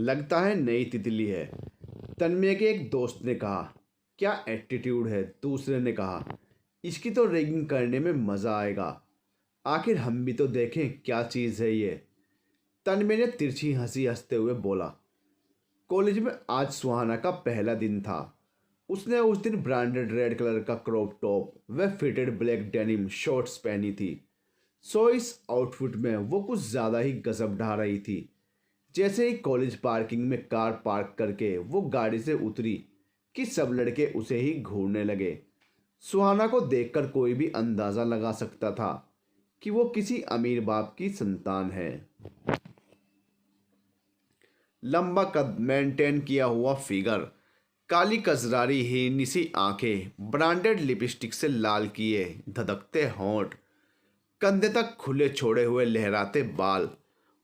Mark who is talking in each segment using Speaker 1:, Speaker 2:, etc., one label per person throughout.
Speaker 1: लगता है नई तितली है, तन्मय के एक दोस्त ने कहा। क्या एटीट्यूड है, दूसरे ने कहा। इसकी तो रैगिंग करने में मज़ा आएगा। आखिर हम भी तो देखें क्या चीज़ है ये। तन्मय ने तिरछी हंसी हंसते हुए बोला। कॉलेज में आज सुहाना का पहला दिन था। उसने उस दिन ब्रांडेड रेड कलर का क्रॉप टॉप व फिटेड ब्लैक डेनिम शॉर्ट्स पहनी थी। सो इस आउटफिट में वो कुछ ज़्यादा ही गजब ढा रही थी। जैसे ही कॉलेज पार्किंग में कार पार्क करके वो गाड़ी से उतरी कि सब लड़के उसे ही घूरने लगे। सुहाना को देखकर कोई भी अंदाज़ा लगा सकता था कि वो किसी अमीर बाप की संतान है। लंबा कद, मेंटेन किया हुआ फिगर, काली कजरारी हीनी सी आंखें, ब्रांडेड लिपस्टिक से लाल किए धधकते होंठ, कंधे तक खुले छोड़े हुए लहराते बाल,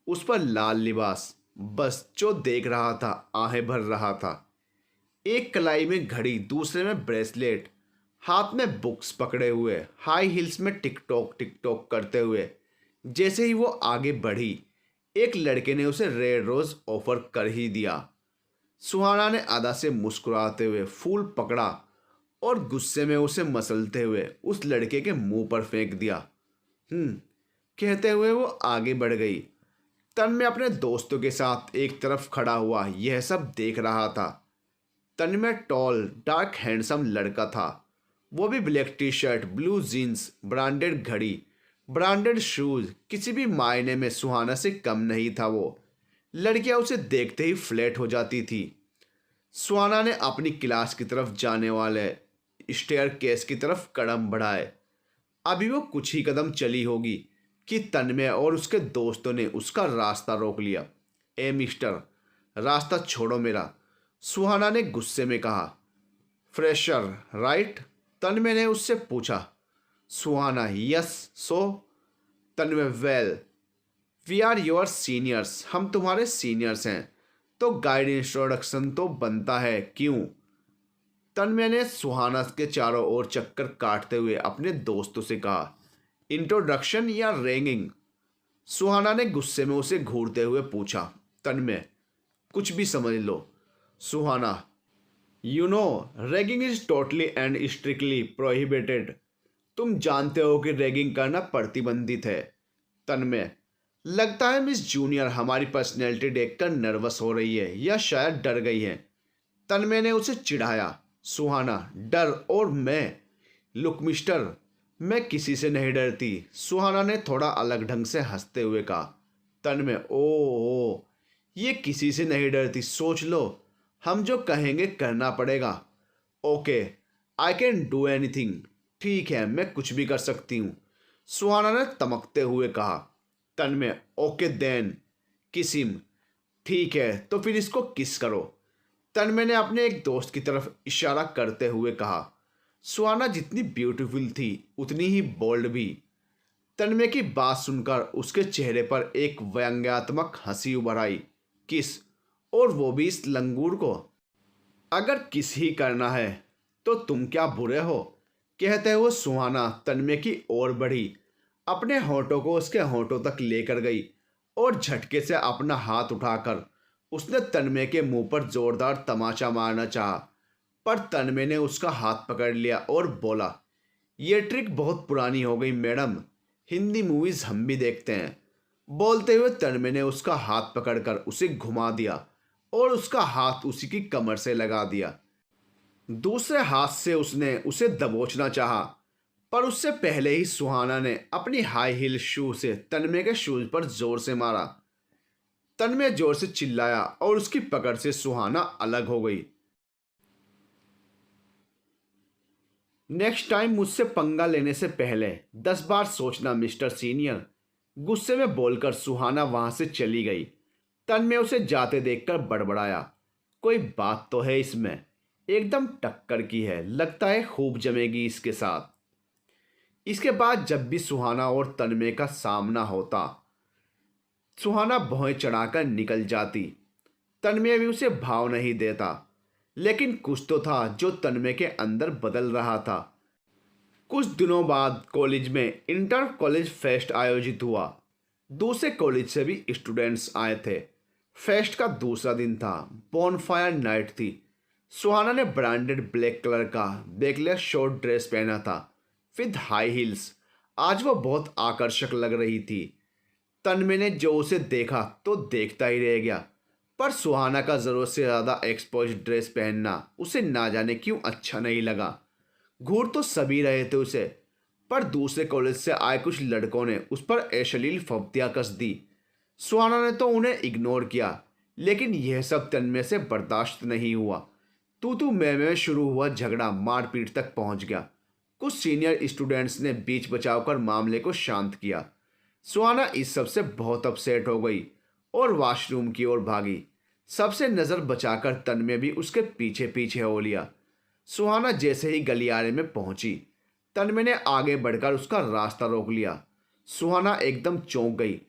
Speaker 1: उस पर लाल लिबास, बस जो देख रहा था आहें भर रहा था। एक कलाई में घड़ी, दूसरे में ब्रेसलेट, हाथ में बुक्स पकड़े हुए, हाई हील्स में टिकटॉक टिकटॉक करते हुए जैसे ही वो आगे बढ़ी, एक लड़के ने उसे रेड रोज ऑफर कर ही दिया। सुहाना ने आधा से मुस्कुराते हुए फूल पकड़ा और गुस्से में उसे मसलते हुए उस लड़के के मुंह पर फेंक दिया। कहते हुए वो आगे बढ़ गई। तन्मय अपने दोस्तों के साथ एक तरफ खड़ा हुआ यह सब देख रहा था। तन्मय टॉल, डार्क, हैंडसम लड़का था। वो भी black T shirt, blue jeans, branded घड़ी, ब्रांडेड शूज, किसी भी मायने में सुहाना से कम नहीं था वो। लड़कियां उसे देखते ही फ्लैट हो जाती थी। सुहाना ने अपनी क्लास की तरफ जाने वाले स्टेयर केस की तरफ कदम बढ़ाए। अभी वो कुछ ही कदम चली होगी कि तन्मय और उसके दोस्तों ने उसका रास्ता रोक लिया। ए मिस्टर, रास्ता छोड़ो मेरा, सुहाना ने गुस्से में कहा। Fresher right? तन्मय ने उससे पूछा। Suhana yes. So? Tanmay well, we are your seniors, हम तुम्हारे सीनियर्स हैं, तो गाइड इंट्रोडक्शन तो बनता है, क्यों? तन्मय ने सुहाना के चारों ओर चक्कर काटते हुए अपने दोस्तों से कहा। इंट्रोडक्शन या रैगिंग? सुहाना ने गुस्से में उसे घूरते हुए पूछा। तन्मय, कुछ भी समझ लो। Suhana, you know ragging is totally and strictly prohibited. तुम जानते हो कि रैगिंग करना प्रतिबंधित है। तन्मय, लगता है मिस जूनियर हमारी पर्सनैलिटी देखकर नर्वस हो रही है या शायद डर गई है। तन्मय ने उसे चिढ़ाया। सुहाना, डर? और मैं? लुक मिस्टर, मैं किसी से नहीं डरती, सुहाना ने थोड़ा अलग ढंग से हंसते हुए कहा। तन्मय, ओ, ये किसी से नहीं डरती, सोच लो, हम जो कहेंगे करना पड़ेगा। Okay, I can do anything. ठीक है, मैं कुछ भी कर सकती हूँ, सुहाना ने तमकते हुए कहा। तन्मय, ओके देन किस हिम। ठीक है, तो फिर इसको किस करो, तन्मय ने अपने एक दोस्त की तरफ इशारा करते हुए कहा। सुहाना जितनी ब्यूटीफुल थी उतनी ही बोल्ड भी। तन्मय की बात सुनकर उसके चेहरे पर एक व्यंग्यात्मक हंसी उभर आई। किस? और वो भी इस लंगूर को? अगर किस ही करना है तो तुम क्या बुरे हो? कहते हुए सुहाना तन्मय की ओर बढ़ी, अपने होठों को उसके होठों तक लेकर गई और झटके से अपना हाथ उठाकर उसने तन्मय के मुंह पर जोरदार तमाचा मारना चाहा, पर तन्मय ने उसका हाथ पकड़ लिया और बोला। यह ट्रिक बहुत पुरानी हो गई मैडम, हिंदी मूवीज हम भी देखते हैं। बोलते हुए तन्मय ने उसका हाथ पकड़कर उसे घुमा दिया और उसका हाथ उसी की कमर से लगा दिया। दूसरे हाथ से उसने उसे दबोचना चाहा, पर उससे पहले ही सुहाना ने अपनी हाई हील शू से तन्मय के शूज पर जोर से मारा। तन्मय जोर से चिल्लाया और उसकी पकड़ से सुहाना अलग हो गई। नेक्स्ट टाइम मुझसे पंगा लेने से पहले 10 बार सोचना मिस्टर सीनियर, गुस्से में बोलकर सुहाना वहां से चली गई। तन्मय उसे जाते देखकर बड़बड़ाया। कोई बात तो है इसमें, एकदम टक्कर की है, लगता है खूब जमेगी इसके साथ। इसके बाद जब भी सुहाना और तन्मय का सामना होता, सुहाना भौं चढ़ाकर निकल जाती। तन्मय भी उसे भाव नहीं देता, लेकिन कुछ तो था जो तन्मय के अंदर बदल रहा था। कुछ दिनों बाद कॉलेज में इंटर कॉलेज फेस्ट आयोजित हुआ। दूसरे कॉलेज से भी स्टूडेंट्स आए थे। फेस्ट का दूसरा दिन था। बॉनफायर नाइट थी। सुहाना ने ब्रांडेड ब्लैक कलर का बैकलेस शॉर्ट ड्रेस पहना था विद हाई हील्स। आज वो बहुत आकर्षक लग रही थी। तन्मय ने जो उसे देखा तो देखता ही रह गया। पर सुहाना का जरूरत से ज़्यादा एक्सपोज ड्रेस पहनना उसे ना जाने क्यों अच्छा नहीं लगा। घूर तो सभी रहे थे उसे, पर दूसरे कॉलेज से आए कुछ लड़कों ने उस पर अश्लील फब्तियां कस दी। सुहाना ने तो उन्हें इग्नोर किया, लेकिन यह सब तन्मय से बर्दाश्त नहीं हुआ। तू मैं में शुरू हुआ झगड़ा मारपीट तक पहुंच गया। कुछ सीनियर स्टूडेंट्स ने बीच बचाव कर मामले को शांत किया। सुहाना इस सब से बहुत अपसेट हो गई और वॉशरूम की ओर भागी। सबसे नज़र बचाकर तन्मय भी उसके पीछे पीछे हो लिया। सुहाना जैसे ही गलियारे में पहुंची, तन्मय ने आगे बढ़कर उसका रास्ता रोक लिया। सुहाना एकदम चौंक गई।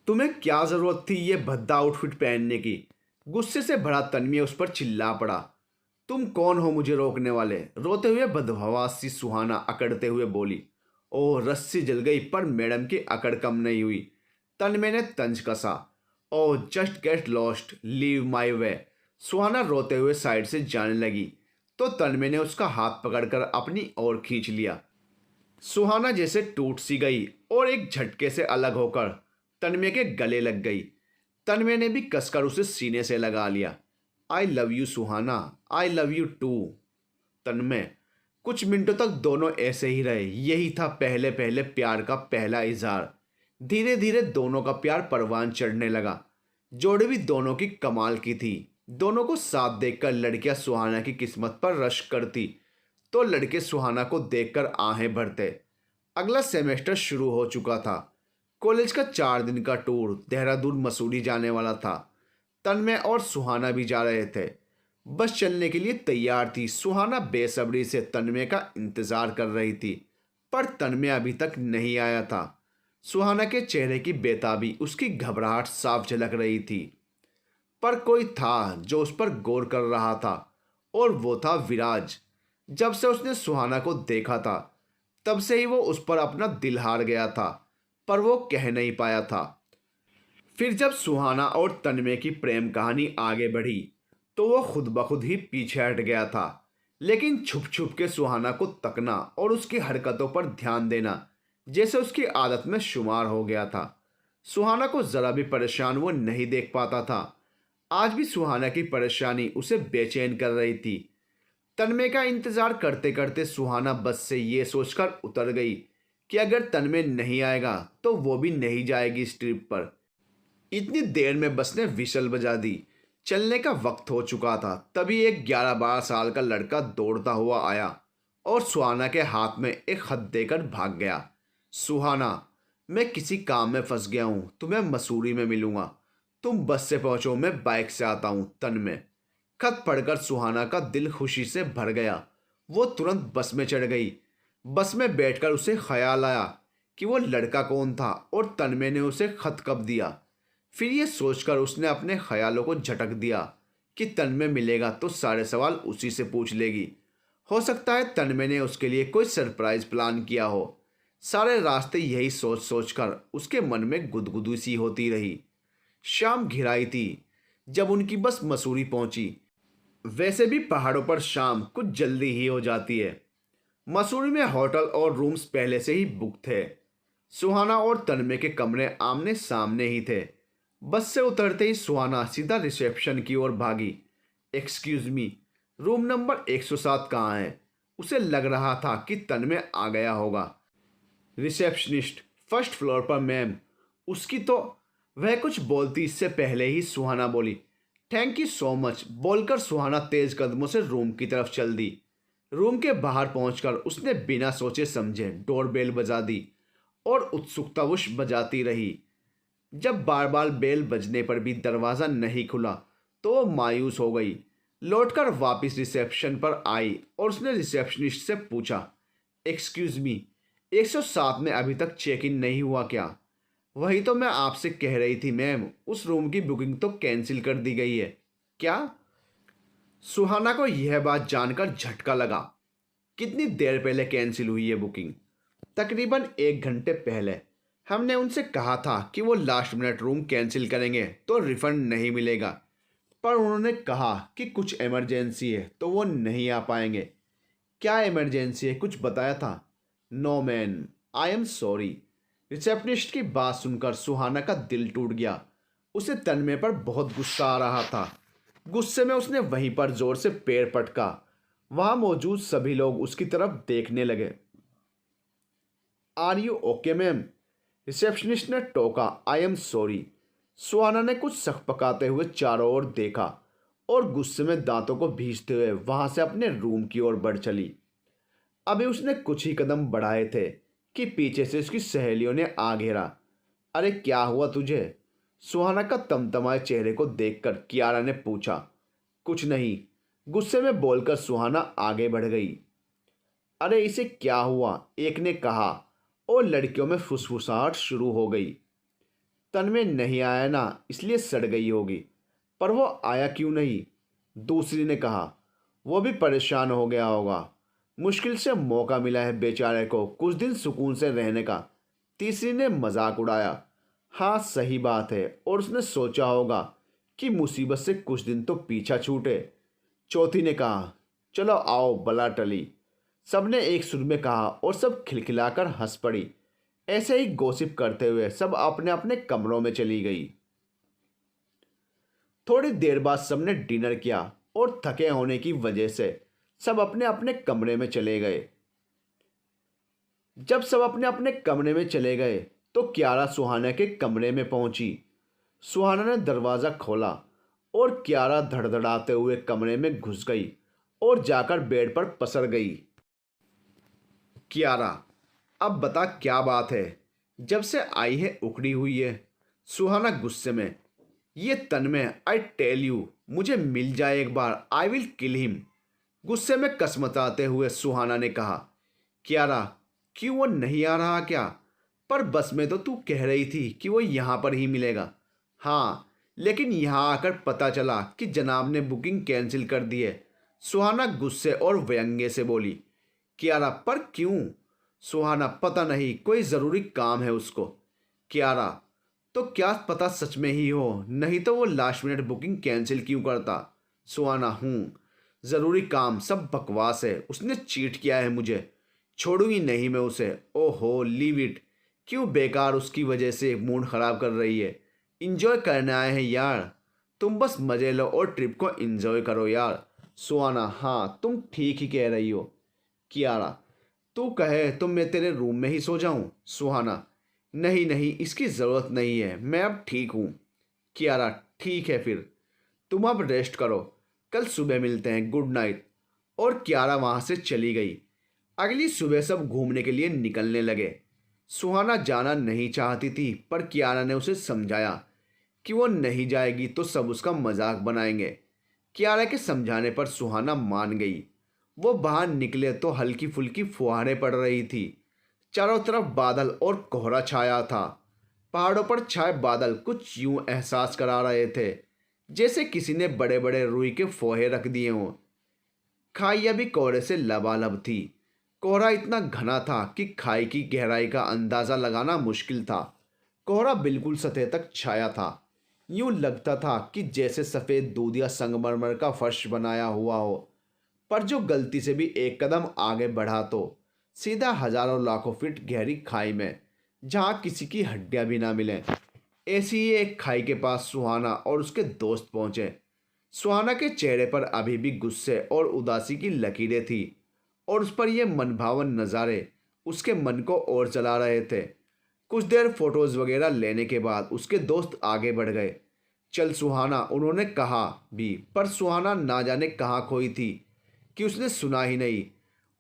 Speaker 1: तुम्हें क्या जरूरत थी ये भद्दा आउटफिट पहनने की? गुस्से से भरा तन्मय उस पर चिल्ला पड़ा। तुम कौन हो मुझे रोकने वाले? रोते हुए बदहवास सी सुहाना अकड़ते हुए बोली। ओह, रस्सी जल गई पर मैडम की अकड़ कम नहीं हुई। तन्मय ने तंज कसा। Oh, just get lost, leave my way. Suhana रोते हुए साइड से जाने लगी तो तन्मय ने उसका हाथ पकड़कर अपनी ओर खींच लिया। सुहाना जैसे टूट सी गई और एक झटके से अलग होकर तन्मय के गले लग गई। तन्मय ने भी कसकर उसे सीने से लगा लिया। I love you Suhana, I love you too. Tanmay. कुछ मिनटों तक दोनों ऐसे ही रहे। यही था पहले पहले प्यार का पहला इजहार। धीरे धीरे दोनों का प्यार परवान चढ़ने लगा। जोड़ी भी दोनों की कमाल की थी। दोनों को साथ देखकर लड़कियां सुहाना की किस्मत पर रश करती तो लड़के सुहाना को देखकर आहें भरते। अगला सेमेस्टर शुरू हो चुका था। कॉलेज का 4 दिन का टूर देहरादून मसूरी जाने वाला था। तन्मय और सुहाना भी जा रहे थे। बस चलने के लिए तैयार थी। सुहाना बेसब्री से तन्मय का इंतजार कर रही थी, पर तन्मय अभी तक नहीं आया था। सुहाना के चेहरे की बेताबी, उसकी घबराहट साफ झलक रही थी। पर कोई था जो उस पर गौर कर रहा था, और वो था विराज। जब से उसने सुहाना को देखा था, तब से ही वो उस पर अपना दिल हार गया था, पर वो कह नहीं पाया था। फिर जब सुहाना और तन्मय की प्रेम कहानी आगे बढ़ी तो वो खुद ब खुद ही पीछे हट गया था। लेकिन छुप छुप के सुहाना को तकना और उसकी हरकतों पर ध्यान देना जैसे उसकी आदत में शुमार हो गया था। सुहाना को जरा भी परेशान वो नहीं देख पाता था। आज भी सुहाना की परेशानी उसे बेचैन कर रही थी। तन्मय का इंतजार करते करते सुहाना बस से ये सोचकर उतर गई कि अगर तन्मय नहीं आएगा तो वो भी नहीं जाएगी इस ट्रिप पर। इतनी देर में बस ने विशल बजा दी। चलने का वक्त हो चुका था। तभी एक 11-12 साल का लड़का दौड़ता हुआ आया और सुहाना के हाथ में एक खत देकर भाग गया। सुहाना, मैं किसी काम में फंस गया हूँ, तुम्हें मसूरी में मिलूंगा। तुम बस से पहुंचो, मैं बाइक से आता हूँ। तन्मय। खत पढ़कर सुहाना का दिल खुशी से भर गया। वो तुरंत बस में चढ़ गई। बस में बैठकर उसे ख्याल आया कि वो लड़का कौन था और तन्मय ने उसे खत कब दिया। फिर ये सोचकर उसने अपने ख्यालों को झटक दिया कि तन्मय मिलेगा तो सारे सवाल उसी से पूछ लेगी। हो सकता है तन्मय ने उसके लिए कोई सरप्राइज प्लान किया हो। सारे रास्ते यही सोच सोचकर उसके मन में गुदगुदी सी होती रही। शाम घिराई थी जब उनकी बस मसूरी पहुंची। वैसे भी पहाड़ों पर शाम कुछ जल्दी ही हो जाती है। मसूरी में होटल और रूम्स पहले से ही बुक थे। सुहाना और तन्मय के कमरे आमने सामने ही थे। बस से उतरते ही सुहाना सीधा रिसेप्शन की ओर भागी। एक्सक्यूज मी, रूम नंबर 107 कहाँ है? उसे लग रहा था कि तन्मय आ गया होगा। रिसेप्शनिस्ट, फर्स्ट फ्लोर पर मैम। उसकी तो वह कुछ बोलती इससे पहले ही सुहाना बोली, थैंक यू सो मच बोलकर सुहाना तेज कदमों से रूम की तरफ चल दी। रूम के बाहर पहुंचकर उसने बिना सोचे समझे डोरबेल बजा दी और उत्सुकतावश बजाती रही। जब बार बार बेल बजने पर भी दरवाज़ा नहीं खुला तो वो मायूस हो गई। लौटकर वापस रिसेप्शन पर आई और उसने रिसेप्शनिस्ट से पूछा, एक्सक्यूज़ मी, 107 में अभी तक चेक इन नहीं हुआ क्या? वही तो मैं आपसे कह रही थी मैम, उस रूम की बुकिंग तो कैंसिल कर दी गई है। क्या? सुहाना को यह बात जानकर झटका लगा। कितनी देर पहले कैंसिल हुई है बुकिंग? तकरीबन 1 घंटे पहले। हमने उनसे कहा था कि वो लास्ट मिनट रूम कैंसिल करेंगे तो रिफंड नहीं मिलेगा, पर उन्होंने कहा कि कुछ इमरजेंसी है तो वो नहीं आ पाएंगे। क्या इमरजेंसी है, कुछ बताया था? No man, I am sorry. Receptionist की बात सुनकर सुहाना का दिल टूट गया। उसे तन्मय पर बहुत गुस्सा आ रहा था। गुस्से में उसने वहीं पर जोर से पैर पटका। वहां मौजूद सभी लोग उसकी तरफ देखने लगे। Are you okay ma'am? Receptionist ने टोका। आई एम सॉरी। सुहाना ने कुछ सकपकाते हुए चारों ओर देखा और गुस्से में दांतों को भींचते हुए वहां से अपने रूम की ओर बढ़ चली। अभी उसने कुछ ही कदम बढ़ाए थे कि पीछे से उसकी सहेलियों ने आ घेरा। अरे क्या हुआ तुझे? सुहाना का तमतमाए चेहरे को देखकर कियारा ने पूछा। कुछ नहीं, गुस्से में बोलकर सुहाना आगे बढ़ गई। अरे इसे क्या हुआ? एक ने कहा और लड़कियों में फुसफुसाहट शुरू हो गई। तन्मय नहीं आया ना, इसलिए सड़ गई होगी। पर वो आया क्यों नहीं? दूसरी ने कहा। वो भी परेशान हो गया होगा। मुश्किल से मौका मिला है बेचारे को कुछ दिन सुकून से रहने का। तीसरी ने मजाक उड़ाया। हाँ सही बात है, और उसने सोचा होगा कि मुसीबत से कुछ दिन तो पीछा छूटे। चौथी ने कहा। चलो आओ बला टली। सबने एक सुर में कहा और सब खिलखिलाकर हंस पड़ी। ऐसे ही गॉसिप करते हुए सब अपने अपने कमरों में चली गई। थोड़ी देर बाद सबने डिनर किया और थके होने की वजह से सब अपने अपने कमरे में चले गए। जब सब अपने अपने कमरे में चले गए तो क्यारा सुहाना के कमरे में पहुंची। सुहाना ने दरवाज़ा खोला और क्यारा धड़धड़ाते हुए कमरे में घुस गई और जाकर बेड पर पसर गई। क्यारा, अब बता क्या बात है? जब से आई है उखड़ी हुई है। सुहाना गुस्से में। ये तन्मय, आई टेल यू, मुझे मिल जाए एक बार, आई विल किल हिम। गुस्से में कसमताते हुए सुहाना ने कहा। क्यारा, क्यों वो नहीं आ रहा क्या? पर बस में तो तू कह रही थी कि वो यहाँ पर ही मिलेगा। हाँ, लेकिन यहाँ आकर पता चला कि जनाब ने बुकिंग कैंसिल कर दी है। सुहाना गुस्से और व्यंग्य से बोली। क्यारा, पर क्यों? सुहाना, पता नहीं, कोई ज़रूरी काम है उसको। क्यारा, तो क्या पता सच में ही हो, नहीं तो वो लास्ट मिनट बुकिंग कैंसिल क्यों करता? सुहाना, ज़रूरी काम, सब बकवास है, उसने चीट किया है मुझे, छोड़ूंगी नहीं मैं उसे। ओहो लीव इट। क्यों बेकार उसकी वजह से मूड ख़राब कर रही है? इंजॉय करने आए हैं यार, तुम बस मज़े लो और ट्रिप को इंजॉय करो यार। सुहाना, हाँ तुम ठीक ही कह रही हो। कियारा, तू कहे तो मैं तेरे रूम में ही सो जाऊं? सुहाना, नहीं नहीं, इसकी ज़रूरत नहीं है, मैं अब ठीक हूँ। कियारा, ठीक है फिर, तुम अब रेस्ट करो, कल सुबह मिलते हैं, गुड नाइट। और कियारा वहाँ से चली गई। अगली सुबह सब घूमने के लिए निकलने लगे। सुहाना जाना नहीं चाहती थी, पर कियारा ने उसे समझाया कि वो नहीं जाएगी तो सब उसका मजाक बनाएंगे। कियारा के समझाने पर सुहाना मान गई। वो बाहर निकले तो हल्की फुल्की फुहारें पड़ रही थी। चारों तरफ बादल और कोहरा छाया था। पहाड़ों पर छाए बादल कुछ यूं एहसास करा रहे थे जैसे किसी ने बड़े बड़े रुई के फोहे रख दिए हों। खाई अभी कोहरे से लबालब थी। कोहरा इतना घना था कि खाई की गहराई का अंदाज़ा लगाना मुश्किल था। कोहरा बिल्कुल सतह तक छाया था। यूं लगता था कि जैसे सफ़ेद दूध या संगमरमर का फर्श बनाया हुआ हो। पर जो गलती से भी एक कदम आगे बढ़ा तो सीधा हजारों लाखों फीट गहरी खाई में, जहाँ किसी की हड्डियां भी ना मिलें। ऐसी ही एक खाई के पास सुहाना और उसके दोस्त पहुंचे। सुहाना के चेहरे पर अभी भी गुस्से और उदासी की लकीरें थी, और उस पर ये मनभावन नज़ारे उसके मन को और जला रहे थे। कुछ देर फोटोज वगैरह लेने के बाद उसके दोस्त आगे बढ़ गए। चल सुहाना, उन्होंने कहा भी, पर सुहाना ना जाने कहाँ खोई थी कि उसने सुना ही नहीं।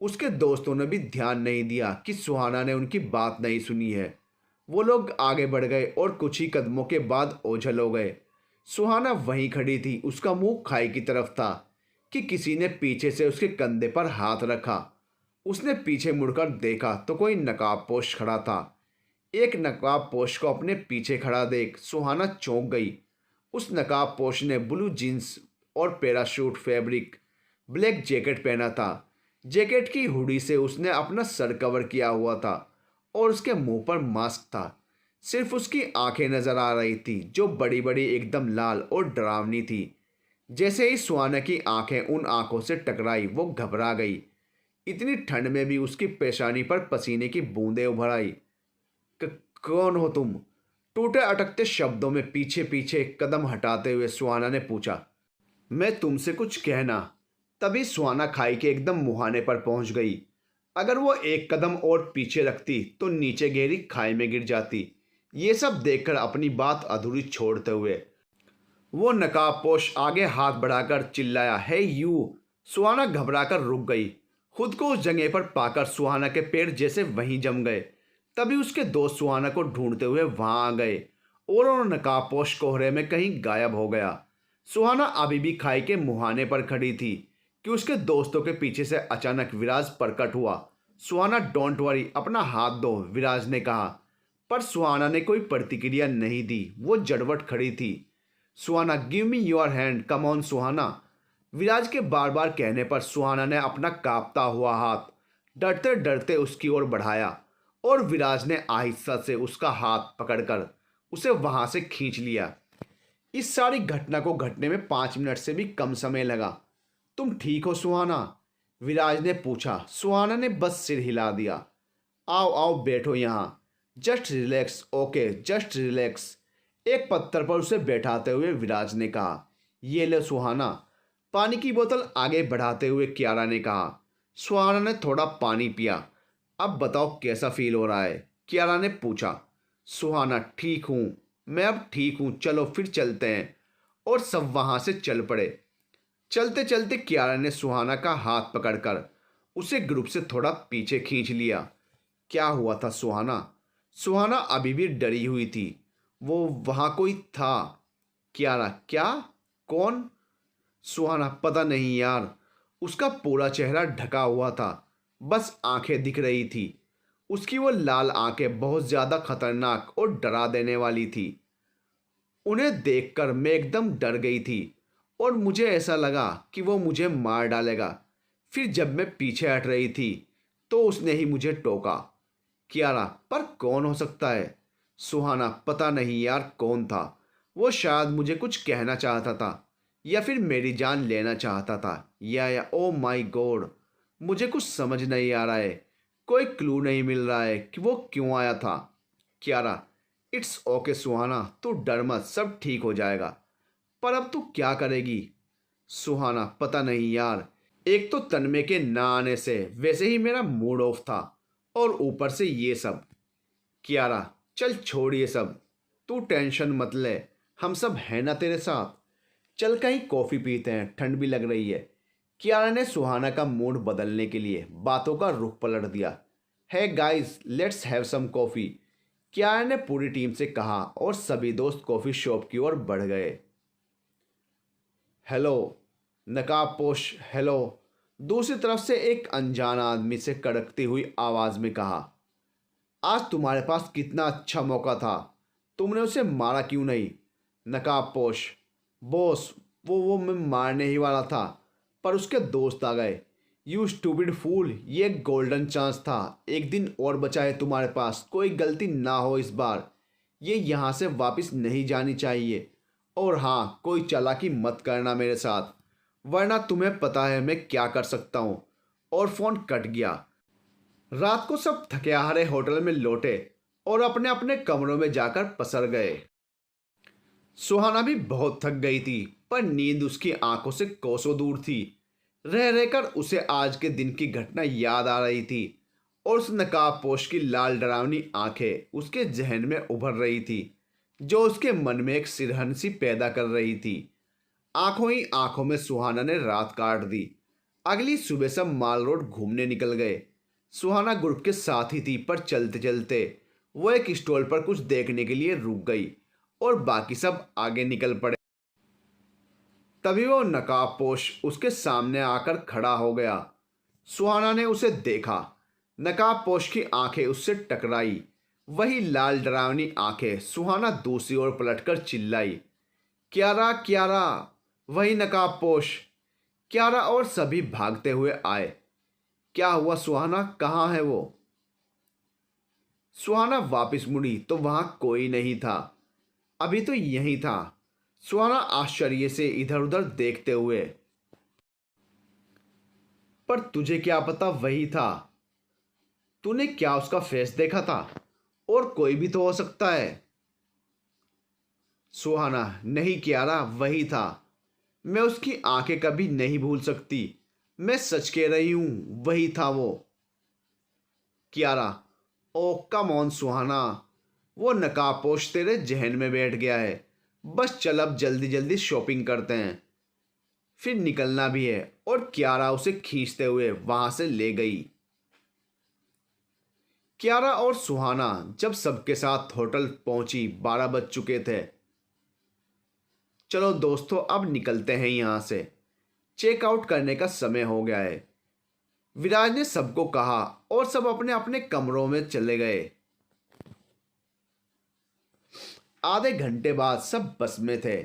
Speaker 1: उसके दोस्तों ने भी ध्यान नहीं दिया कि सुहाना ने उनकी बात नहीं सुनी है। वो लोग आगे बढ़ गए और कुछ ही कदमों के बाद ओझल हो गए। सुहाना वहीं खड़ी थी, उसका मुंह खाई की तरफ था कि किसी ने पीछे से उसके कंधे पर हाथ रखा। उसने पीछे मुड़कर देखा तो कोई नकाबपोश खड़ा था। एक नकाबपोश को अपने पीछे खड़ा देख सुहाना चौंक गई। उस नकाबपोश ने ब्लू जींस और पैराशूट फैब्रिक ब्लैक जैकेट पहना था। जैकेट की हुडी से उसने अपना सर कवर किया हुआ था और उसके मुंह पर मास्क था। सिर्फ उसकी आंखें नजर आ रही थी, जो बड़ी बड़ी एकदम लाल और डरावनी थी। जैसे ही सुहाना की आंखें उन आंखों से टकराई, वो घबरा गई। इतनी ठंड में भी उसकी पेशानी पर पसीने की बूंदें उभर आई। कौन हो तुम?" टूटे अटकते शब्दों में पीछे पीछे कदम हटाते हुए सुहाना ने पूछा। "मैं तुमसे कुछ कहना।" तभी सुहाना खाई के एकदम मुहाने पर पहुंच गई। अगर वो एक कदम और पीछे रखती तो नीचे गहरी खाई में गिर जाती। ये सब देखकर अपनी बात अधूरी छोड़ते हुए वो नकाबपोश आगे हाथ बढ़ाकर चिल्लाया, "हे यू!" सुहाना घबराकर रुक गई। खुद को उस जगह पर पाकर सुहाना के पैर जैसे वहीं जम गए। तभी उसके दोस्त सुहाना को ढूंढते हुए वहां आ गए और वो नकाबपोश कोहरे में कहीं गायब हो गया। सुहाना अभी भी खाई के मुहाने पर खड़ी थी कि उसके दोस्तों के पीछे से अचानक विराज प्रकट हुआ। "सुहाना, डोंट वरी, अपना हाथ दो," विराज ने कहा। पर सुहाना ने कोई प्रतिक्रिया नहीं दी। वो जड़वट खड़ी थी। "Suhana, give me your hand, come on Suhana." Viraj के बार बार कहने पर सुहाना ने अपना कांपता हुआ हाथ डरते डरते उसकी ओर बढ़ाया और विराज ने आहिस्ता से उसका हाथ पकड़कर उसे वहां से खींच लिया। इस सारी घटना को घटने में 5 मिनट से भी कम समय लगा। "तुम ठीक हो सुहाना?" विराज ने पूछा। सुहाना ने बस सिर हिला दिया। "आओ आओ, बैठो यहाँ। Just relax, okay, just relax." एक पत्थर पर उसे बैठाते हुए विराज ने कहा। "ये लो सुहाना।" पानी की बोतल आगे बढ़ाते हुए कियारा ने कहा। सुहाना ने थोड़ा पानी पिया। "अब बताओ कैसा फील हो रहा है?" कियारा ने पूछा। सुहाना, "ठीक हूँ, मैं अब ठीक हूँ, चलो फिर चलते हैं।" और सब वहां से चल पड़े। चलते चलते कियारा ने सुहाना का हाथ पकड़कर उसे ग्रुप से थोड़ा पीछे खींच लिया। "क्या हुआ था सुहाना?" सुहाना अभी भी डरी हुई थी। "वो वहां कोई था।" कियारा, "क्या? कौन?" सुहाना, "पता नहीं यार, उसका पूरा चेहरा ढका हुआ था, बस आंखें दिख रही थी। उसकी वो लाल आंखें बहुत ज्यादा खतरनाक और डरा देने वाली थी। उन्हें देखकर मैं एकदम डर गई थी और मुझे ऐसा लगा कि वो मुझे मार डालेगा। फिर जब मैं पीछे हट रही थी तो उसने ही मुझे टोका।" कियारा, "पर कौन हो सकता है?" सुहाना, "पता नहीं यार कौन था। वो शायद मुझे कुछ कहना चाहता था या फिर मेरी जान लेना चाहता था। या ओ माय गॉड, मुझे कुछ समझ नहीं आ रहा है। कोई क्लू नहीं मिल रहा है कि वो क्यों आया था।" कियारा, "इट्स ओके सुहाना, तू डर मत, सब ठीक हो जाएगा। पर अब तू क्या करेगी?" सुहाना, "पता नहीं यार, एक तो तन्मय के ना आने से वैसे ही मेरा मूड ऑफ था और ऊपर से ये सब।" कियारा, "चल छोड़ ये सब, तू टेंशन मत ले, हम सब हैं ना तेरे साथ। चल कहीं कॉफ़ी पीते हैं, ठंड भी लग रही है।" कियारा ने सुहाना का मूड बदलने के लिए बातों का रुख पलट दिया। "Hey guys, let's have some coffee," Kiara ने पूरी टीम से कहा और सभी दोस्त कॉफ़ी शॉप की ओर बढ़ गए। "हेलो नकाबपोश, हेलो," दूसरी तरफ से एक अनजान आदमी से कड़कती हुई आवाज़ में कहा। "आज तुम्हारे पास कितना अच्छा मौका था, तुमने उसे मारा क्यों नहीं?" नकाबपोश, "बॉस, वो मैं मारने ही वाला था, पर उसके दोस्त आ गए।" "यू स्टूपिड फूल, ये एक गोल्डन चांस था, एक दिन और बचा है तुम्हारे पास, कोई गलती ना हो इस बार। ये यहाँ से वापस नहीं जानी चाहिए। और हाँ, कोई चालाकी मत करना मेरे साथ, वरना तुम्हें पता है मैं क्या कर सकता हूँ।" और फ़ोन कट गया। रात को सब थके हारे होटल में लौटे और अपने अपने कमरों में जाकर पसर गए। सुहाना भी बहुत थक गई थी, पर नींद उसकी आंखों से कोसों दूर थी। रह रहकर उसे आज के दिन की घटना याद आ रही थी और उस नकाबपोश की लाल डरावनी आंखें उसके जहन में उभर रही थी, जो उसके मन में एक सिरहन-सी पैदा कर रही थी। आंखों ही आंखों में सुहाना ने रात काट दी। अगली सुबह सब माल रोड घूमने निकल गए। सुहाना ग्रुप के साथ ही थी, पर चलते चलते वो एक स्टॉल पर कुछ देखने के लिए रुक गई और बाकी सब आगे निकल पड़े। तभी वो नकाबपोश उसके सामने आकर खड़ा हो गया। सुहाना ने उसे देखा। नकाबपोश की आंखें उससे टकराई, वही लाल डरावनी आंखें। सुहाना दूसरी ओर पलटकर चिल्लाई, "क्यारा, क्यारा!" वही नकाबपोश। क्यारा और सभी भागते हुए आए। "क्या हुआ सुहाना, कहाँ है वो?" सुहाना वापस मुड़ी तो वहां कोई नहीं था। अभी तो यही था। सुहाना आश्चर्य से इधर उधर देखते हुए, पर तुझे क्या पता वही था? तूने क्या उसका फेस देखा था? और कोई भी तो हो सकता है। सुहाना, नहीं कियारा, वही था। मैं उसकी आंखें कभी नहीं भूल सकती। मैं सच कह रही हूं, वही था वो। कियारा, ओ कम ऑन सुहाना, वो नकाबपोश तेरे जहन में बैठ गया है। बस चल अब जल्दी जल्दी शॉपिंग करते हैं, फिर निकलना भी है। और कियारा उसे खींचते हुए वहां से ले गई। कियारा और सुहाना जब सबके साथ होटल पहुंची 12 बज चुके थे। चलो दोस्तों, अब निकलते हैं यहां से, चेकआउट करने का समय हो गया है, विराज ने सबको कहा। और सब अपने अपने कमरों में चले गए। आधे घंटे बाद सब बस में थे।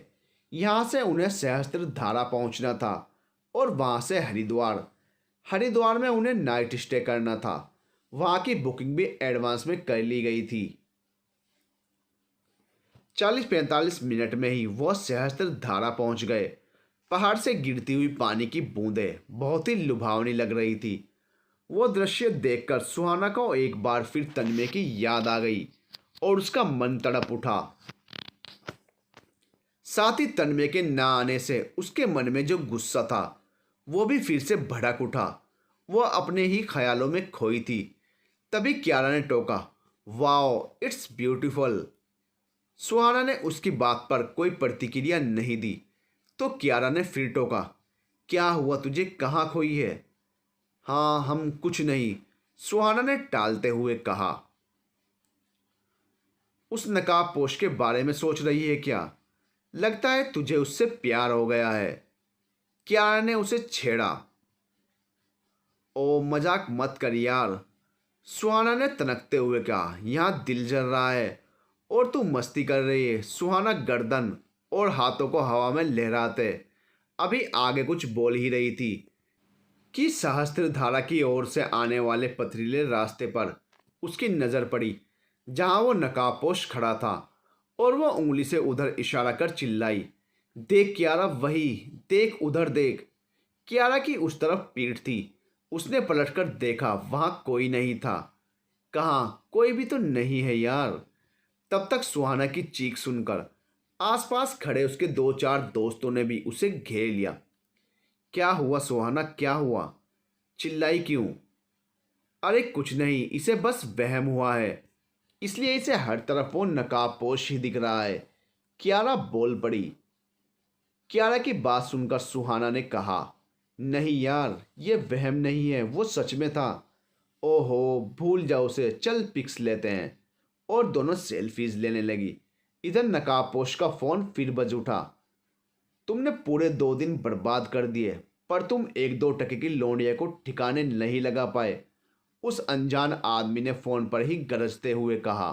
Speaker 1: यहां से उन्हें सहस्त्र धारा पहुंचना था और वहां से हरिद्वार। हरिद्वार में उन्हें नाइट स्टे करना था। वहां की बुकिंग भी एडवांस में कर ली गई थी। 40-45 मिनट में ही वह सहस्त्र धारा पहुंच गए। पहाड़ से गिरती हुई पानी की बूंदें बहुत ही लुभावनी लग रही थी। वो दृश्य देखकर सुहाना को एक बार फिर तन्मय की याद आ गई और उसका मन तड़प उठा। साथ ही तन्मय के ना आने से उसके मन में जो गुस्सा था वो भी फिर से भड़क उठा। वह अपने ही ख्यालों में खोई थी। तभी कियारा ने टोका, वाओ इट्स ब्यूटीफुल। सुहाना ने उसकी बात पर कोई प्रतिक्रिया नहीं दी तो कियारा ने फिर टोका, क्या हुआ तुझे, कहाँ खोई है? हाँ हम कुछ नहीं, सुहाना ने टालते हुए कहा। उस नकाबपोश के बारे में सोच रही है क्या? लगता है तुझे उससे प्यार हो गया है। कियारा ने उसे छेड़ा। ओ मजाक मत कर यार, सुहाना ने तनकते हुए कहा। यहाँ दिल जल रहा है और तू मस्ती कर रही है। सुहाना गर्दन और हाथों को हवा में लहराते अभी आगे कुछ बोल ही रही थी कि सहस्त्रधारा की ओर से आने वाले पथरीले रास्ते पर उसकी नजर पड़ी, जहां वो नकाबपोश खड़ा था। और वो उंगली से उधर इशारा कर चिल्लाई, देख कियारा, वही देख, उधर देख। कियारा की उस तरफ पीठ थी। उसने पलटकर देखा, वहां कोई नहीं था। कहाँ, कोई भी तो नहीं है यार। तब तक सुहाना की चीख सुनकर आसपास खड़े उसके दो चार दोस्तों ने भी उसे घेर लिया। क्या हुआ सुहाना, क्या हुआ? चिल्लाई क्यों? अरे कुछ नहीं, इसे बस वहम हुआ है, इसलिए इसे हर तरफ वो नकाबपोश ही दिख रहा है। कियारा बोल पड़ी। कियारा की बात सुनकर सुहाना ने कहा, नहीं यार, ये वहम नहीं है, वो सच में था। ओहो, भूल जाओ उसे, चल पिक्स लेते हैं। और दोनों सेल्फीज लेने लगी। इधर नकाबपोश का फोन फिर बज उठा। तुमने पूरे 2 दिन बर्बाद कर दिए, पर तुम 1-2 टके की लौंडिया को ठिकाने नहीं लगा पाए, उस अनजान आदमी ने फोन पर ही गरजते हुए कहा।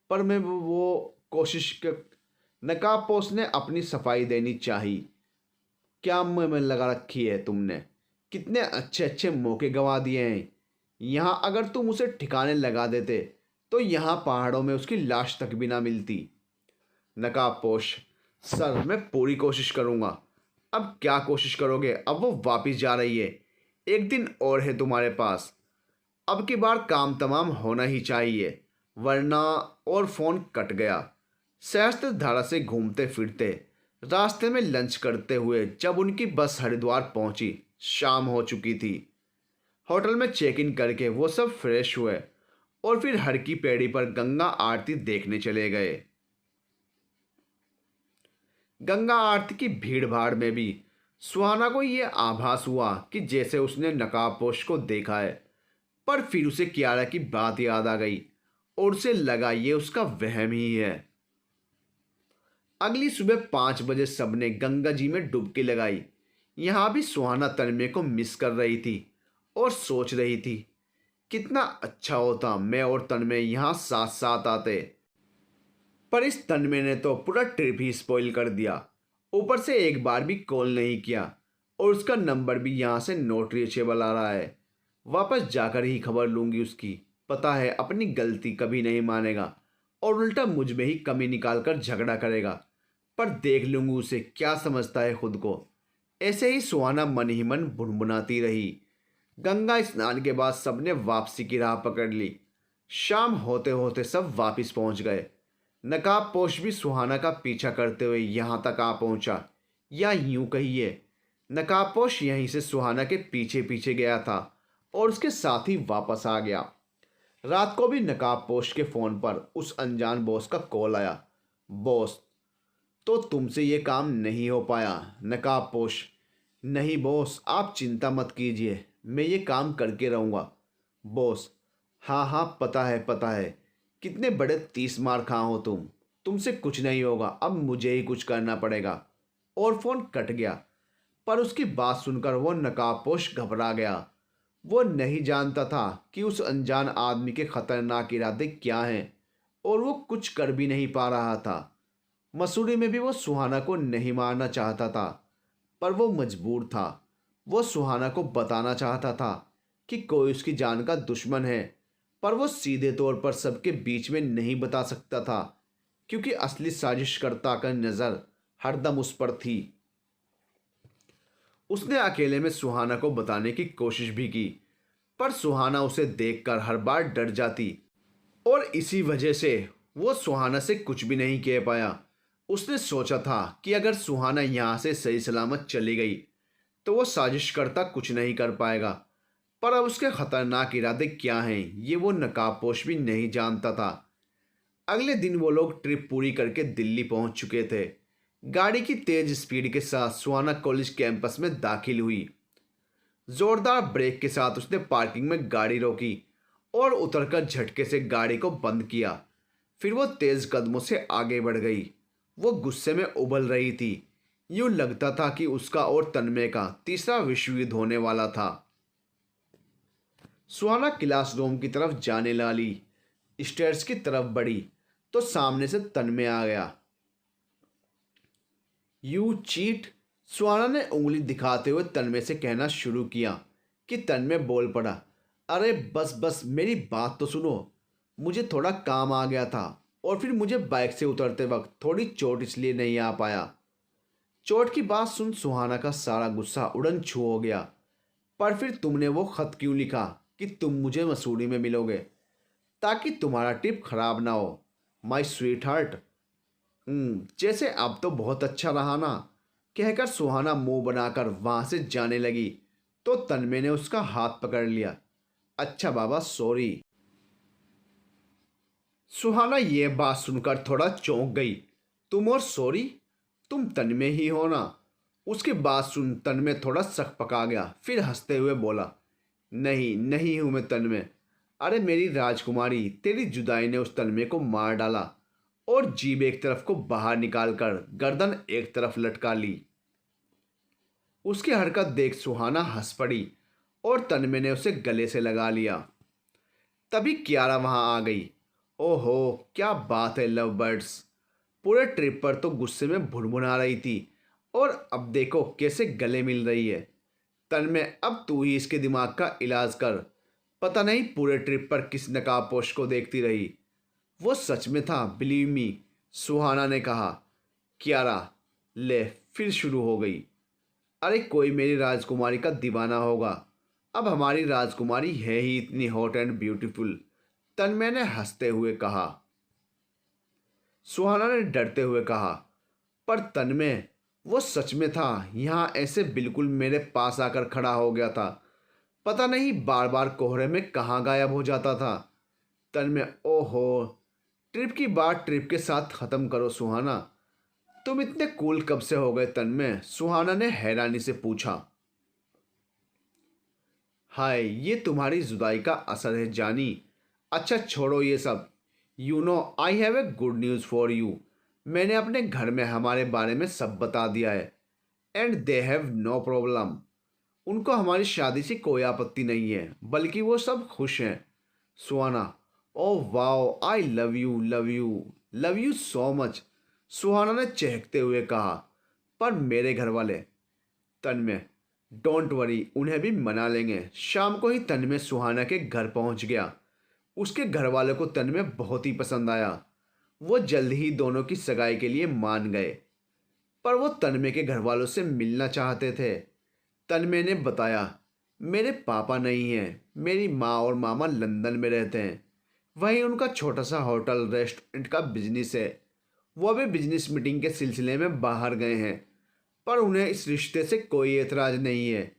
Speaker 1: पर मैं वो कोशिश कर, नकाबपोश ने अपनी सफाई देनी चाहिए। क्या मुंह में लगा रखी है तुमने? कितने अच्छे अच्छे मौके गंवा दिए हैं। यहाँ अगर तुम उसे ठिकाने लगा देते तो यहाँ पहाड़ों में उसकी लाश तक भी ना मिलती। नकाबपोश, सर मैं पूरी कोशिश करूँगा। अब क्या कोशिश करोगे? अब वो वापिस जा रही है, एक दिन और है तुम्हारे पास। अब की बार काम तमाम होना ही चाहिए, वरना। और फोन कट गया। सहस्त्र धारा से घूमते फिरते रास्ते में लंच करते हुए जब उनकी बस हरिद्वार पहुंची, शाम हो चुकी थी। होटल में चेक इन करके वो सब फ्रेश हुए और फिर हर की पैड़ी पर गंगा आरती देखने चले गए। गंगा आरती की भीड़ भाड़ में भी सुहाना को ये आभास हुआ कि जैसे उसने नकाबपोश को देखा है। पर फिर उसे कियारा की बात याद आ गई और उसे लगा ये उसका वहम ही है। अगली सुबह 5 बजे सबने गंगा जी में डुबकी लगाई। यहां भी सुहाना तन्मय को मिस कर रही थी और सोच रही थी, कितना अच्छा होता मैं और तन्मय यहां साथ साथ आते। पर इस तन्मय ने तो पूरा ट्रिप ही स्पॉइल कर दिया। ऊपर से एक बार भी कॉल नहीं किया और उसका नंबर भी यहां से नॉट रीचेबल आ रहा है। वापस जाकर ही खबर लूंगी उसकी। पता है अपनी गलती कभी नहीं मानेगा और उल्टा मुझ में ही कमी निकाल कर झगड़ा करेगा। पर देख लूंगी उसे क्या समझता है खुद को। ऐसे ही सुहाना मन ही मन भुनभुनाती रही। गंगा स्नान के बाद सबने वापसी की राह पकड़ ली। शाम होते होते सब वापस पहुंच गए। नकाबपोश भी सुहाना का पीछा करते हुए यहाँ तक आ पहुंचा, या यूं कहिए नकाबपोश यहीं से सुहाना के पीछे पीछे गया था और उसके साथ ही वापस आ गया। रात को भी नकाबपोश के फ़ोन पर उस अनजान बॉस का कॉल आया। बॉस, तो तुमसे ये काम नहीं हो पाया। नकाबपोश, नहीं बॉस, आप चिंता मत कीजिए, मैं ये काम करके रहूँगा। बॉस, हाँ हाँ पता है, कितने बड़े 30 मार खा हो तुमसे कुछ नहीं होगा, अब मुझे ही कुछ करना पड़ेगा। और फ़ोन कट गया। पर उसकी बात सुनकर वो नकाबपोश घबरा गया। वो नहीं जानता था कि उस अनजान आदमी के खतरनाक इरादे क्या हैं और वो कुछ कर भी नहीं पा रहा था। मसूरी में भी वो सुहाना को नहीं मारना चाहता था, पर वो मजबूर था। वो सुहाना को बताना चाहता था कि कोई उसकी जान का दुश्मन है, पर वो सीधे तौर पर सबके बीच में नहीं बता सकता था, क्योंकि असली साजिशकर्ता का नज़र हरदम उस पर थी। उसने अकेले में सुहाना को बताने की कोशिश भी की, पर सुहाना उसे देखकर हर बार डर जाती और इसी वजह से वो सुहाना से कुछ भी नहीं कह पाया। उसने सोचा था कि अगर सुहाना यहाँ से सही सलामत चली गई तो वो साजिश करता कुछ नहीं कर पाएगा, पर अब उसके खतरनाक इरादे क्या हैं ये वो नकाबपोश भी नहीं जानता था। अगले दिन वो लोग ट्रिप पूरी करके दिल्ली पहुंच चुके थे। गाड़ी की तेज स्पीड के साथ सुहाना कॉलेज कैंपस में दाखिल हुई। जोरदार ब्रेक के साथ उसने पार्किंग में गाड़ी रोकी और उतरकर झटके से गाड़ी को बंद किया। फिर वो तेज कदमों से आगे बढ़ गई। वो गुस्से में उबल रही थी। यूं लगता था कि उसका और तन्मय का तीसरा विश्व युद्ध होने वाला था। सुहाना क्लासरूम की तरफ जाने वाली स्टेयर्स की तरफ बढ़ी तो सामने से तन्मय आ गया। यू चीट, सुहाना ने उंगली दिखाते हुए तन्मय से कहना शुरू किया कि तन्मय बोल पड़ा, अरे बस बस मेरी बात तो सुनो, मुझे थोड़ा काम आ गया था और फिर मुझे बाइक से उतरते वक्त थोड़ी चोट इसलिए नहीं आ पाया। चोट की बात सुन सुहाना का सारा गुस्सा उड़न छू हो गया। पर फिर तुमने वो खत क्यों लिखा कि तुम मुझे मसूरी में मिलोगे ताकि तुम्हारा ट्रिप खराब ना हो, माई स्वीट हार्ट। जैसे अब तो बहुत अच्छा रहा ना, कहकर सुहाना मुंह बनाकर वहां से जाने लगी तो तन्मय ने उसका हाथ पकड़ लिया। अच्छा बाबा सॉरी। सुहाना ये बात सुनकर थोड़ा चौंक गई। तुम और सॉरी, तुम तन्मय ही हो ना? उसकी बात सुन तन्मय थोड़ा सकपका गया, फिर हंसते हुए बोला, नहीं नहीं हूं मैं तन्मय। अरे मेरी राजकुमारी, तेरी जुदाई ने उस तन्मय को मार डाला और जीभ एक तरफ को बाहर निकालकर गर्दन एक तरफ लटका ली। उसकी हरकत देख सुहाना हंस पड़ी और तन्मय ने उसे गले से लगा लिया। तभी कियारा वहां आ गई। ओहो क्या बात है लव बर्ड्स, पूरे ट्रिप पर तो गुस्से में भुनभुना रही थी और अब देखो कैसे गले मिल रही है। तन्मय अब तू ही इसके दिमाग का इलाज कर। पता नहीं पूरे ट्रिप पर किस नकाबपोश को देखती रही। वो सच में था, बिलीव मी, सुहाना ने कहा। कियारा, ले फिर शुरू हो गई। अरे कोई मेरी राजकुमारी का दीवाना होगा, अब हमारी राजकुमारी है ही इतनी हॉट एंड ब्यूटीफुल, तन्मय ने हंसते हुए कहा। सुहाना ने डरते हुए कहा, पर तन्मय वो सच में था, यहाँ ऐसे बिल्कुल मेरे पास आकर खड़ा हो गया था, पता नहीं बार बार कोहरे में कहाँ गायब हो जाता था। तन्मय, ओहो, ट्रिप की बात ट्रिप के साथ ख़त्म करो सुहाना, तुम इतने कूल कब से हो गए तन्मय? सुहाना ने हैरानी से पूछा। हाय, ये तुम्हारी जुदाई का असर है जानी। अच्छा छोड़ो ये सब। You know I have a good news for you. मैंने अपने घर में हमारे बारे में सब बता दिया है and they have no problem. उनको हमारी शादी से कोई आपत्ति नहीं है, बल्कि वो सब खुश हैं। Suhana, oh wow, I love you so much, Suhana ने चहकते हुए कहा। पर मेरे घर वाले? तन्मय, डोंट वरी, उन्हें भी मना लेंगे। शाम को ही तन्मय सुहाना के घर पहुंच गया। उसके घर वालों को तन्मय बहुत ही पसंद आया। वो जल्द ही दोनों की सगाई के लिए मान गए, पर वो तन्मय के घर वालों से मिलना चाहते थे। तन्मय ने बताया, मेरे पापा नहीं हैं, मेरी माँ और मामा लंदन में रहते हैं। वहीं उनका छोटा सा होटल रेस्टोरेंट का बिजनेस है। वो अभी बिजनेस मीटिंग के सिलसिले में बाहर गए हैं, पर उन्हें इस रिश्ते से कोई एतराज़ नहीं है।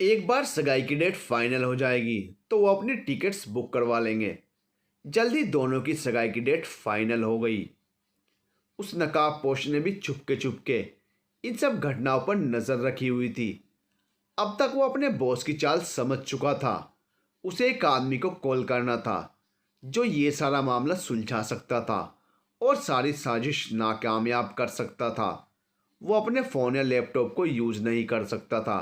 Speaker 1: एक बार सगाई की डेट फाइनल हो जाएगी तो वो अपनी टिकट्स बुक करवा लेंगे। जल्दी दोनों की सगाई की डेट फाइनल हो गई। उस नकाबपोश ने भी चुपके चुपके इन सब घटनाओं पर नजर रखी हुई थी। अब तक वो अपने बॉस की चाल समझ चुका था। उसे एक आदमी को कॉल करना था जो ये सारा मामला सुलझा सकता था और सारी साजिश नाकामयाब कर सकता था। वो अपने फ़ोन या लैपटॉप को यूज़ नहीं कर सकता था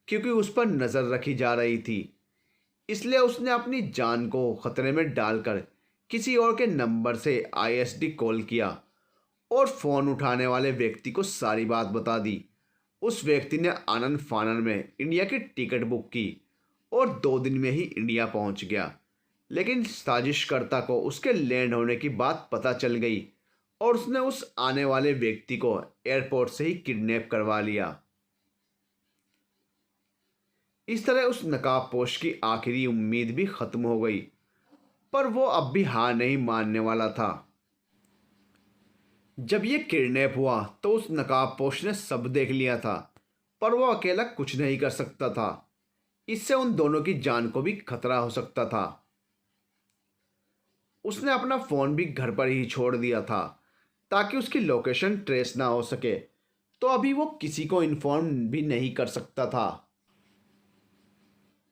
Speaker 1: क्योंकि उस पर नज़र रखी जा रही थी। इसलिए उसने अपनी जान को खतरे में डालकर किसी और के नंबर से आईएसडी कॉल किया और फ़ोन उठाने वाले व्यक्ति को सारी बात बता दी। उस व्यक्ति ने आनन फानन में इंडिया की टिकट बुक की और 2 दिन में ही इंडिया पहुंच गया। लेकिन साजिशकर्ता को उसके लैंड होने की बात पता चल गई और उसने उस आने वाले व्यक्ति को एयरपोर्ट से ही किडनैप करवा लिया। इस तरह उस नकाबपोश की आखिरी उम्मीद भी खत्म हो गई, पर वो अब भी हार नहीं मानने वाला था। जब ये किडनैप हुआ तो उस नकाबपोश ने सब देख लिया था, पर वो अकेला कुछ नहीं कर सकता था। इससे उन दोनों की जान को भी खतरा हो सकता था। उसने अपना फ़ोन भी घर पर ही छोड़ दिया था ताकि उसकी लोकेशन ट्रेस ना हो सके, तो अभी वो किसी को इन्फॉर्म भी नहीं कर सकता था।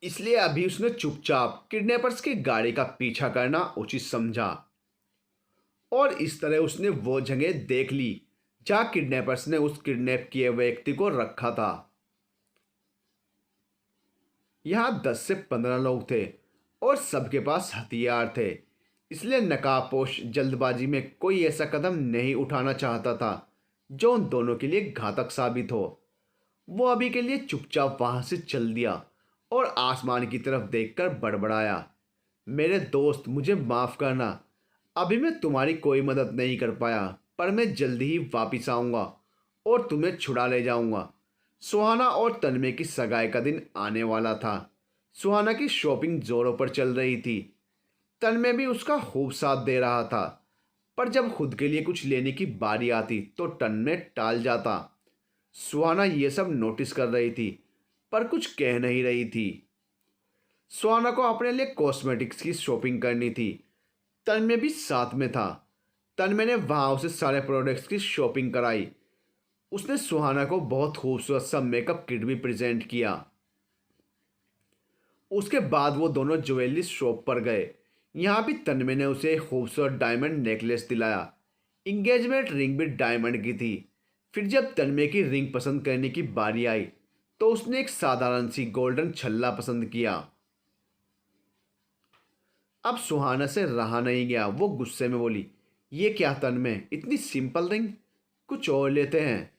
Speaker 1: इसलिए अभी उसने चुपचाप किडनैपर्स की गाड़ी का पीछा करना उचित समझा और इस तरह उसने वो जगह देख ली जहां किडनैपर्स ने उस किडनैप किए व्यक्ति को रखा था। यहाँ 10 से 15 लोग थे और सबके पास हथियार थे। इसलिए नकाबपोश जल्दबाजी में कोई ऐसा कदम नहीं उठाना चाहता था जो उन दोनों के लिए घातक साबित हो। वो अभी के लिए चुपचाप वहां से चल दिया और आसमान की तरफ देखकर बड़बड़ाया, मेरे दोस्त मुझे माफ़ करना, अभी मैं तुम्हारी कोई मदद नहीं कर पाया, पर मैं जल्दी ही वापिस आऊँगा और तुम्हें छुड़ा ले जाऊँगा। सुहाना और तन्मय की सगाई का दिन आने वाला था। सुहाना की शॉपिंग जोरों पर चल रही थी। तन्मय भी उसका खूब साथ दे रहा था, पर जब खुद के लिए कुछ लेने की बारी आती तो तन्मय टाल जाता। सुहाना ये सब नोटिस कर रही थी, पर कुछ कह नहीं रही थी। सुहाना को अपने लिए कॉस्मेटिक्स की शॉपिंग करनी थी। तन्मय भी साथ में था। तन्मय ने वहाँ उसे सारे प्रोडक्ट्स की शॉपिंग कराई। उसने सुहाना को बहुत खूबसूरत सा मेकअप किट भी प्रेजेंट किया। उसके बाद वो दोनों ज्वेलरी शॉप पर गए। यहाँ भी तन्मय ने उसे एक खूबसूरत डायमंड नेकलेस दिलाया। इंगेजमेंट रिंग भी डायमंड की थी। फिर जब तन्मय की रिंग पसंद करने की बारी आई तो उसने एक साधारण सी गोल्डन छल्ला पसंद किया। अब सुहाना से रहा नहीं गया। वो गुस्से में बोली, ये क्या तन्मय, इतनी सिंपल रिंग, कुछ और लेते हैं।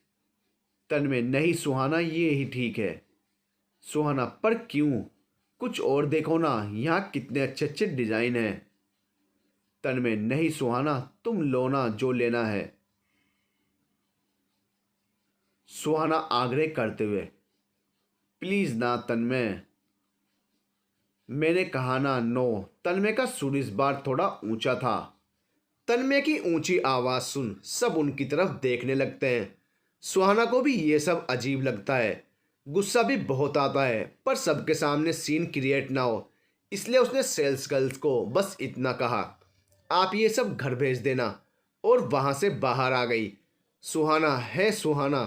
Speaker 1: तन्मय, नहीं सुहाना, ये ही ठीक है। सुहाना, पर क्यों, कुछ और देखो ना, यहाँ कितने अच्छे अच्छे डिजाइन हैं। तन्मय, नहीं सुहाना, तुम लो ना जो लेना है। सुहाना आग्रह करते हुए, प्लीज ना तन्मय, मैंने कहा ना नो। तन्मय का सुर इस बार थोड़ा ऊंचा था। तन्मय की ऊंची आवाज सुन सब उनकी तरफ देखने लगते हैं। सुहाना को भी ये सब अजीब लगता है। गुस्सा भी बहुत आता है, पर सबके सामने सीन क्रिएट ना हो इसलिए उसने सेल्स गर्ल्स को बस इतना कहा, आप ये सब घर भेज देना, और वहां से बाहर आ गई। सुहाना है सुहाना।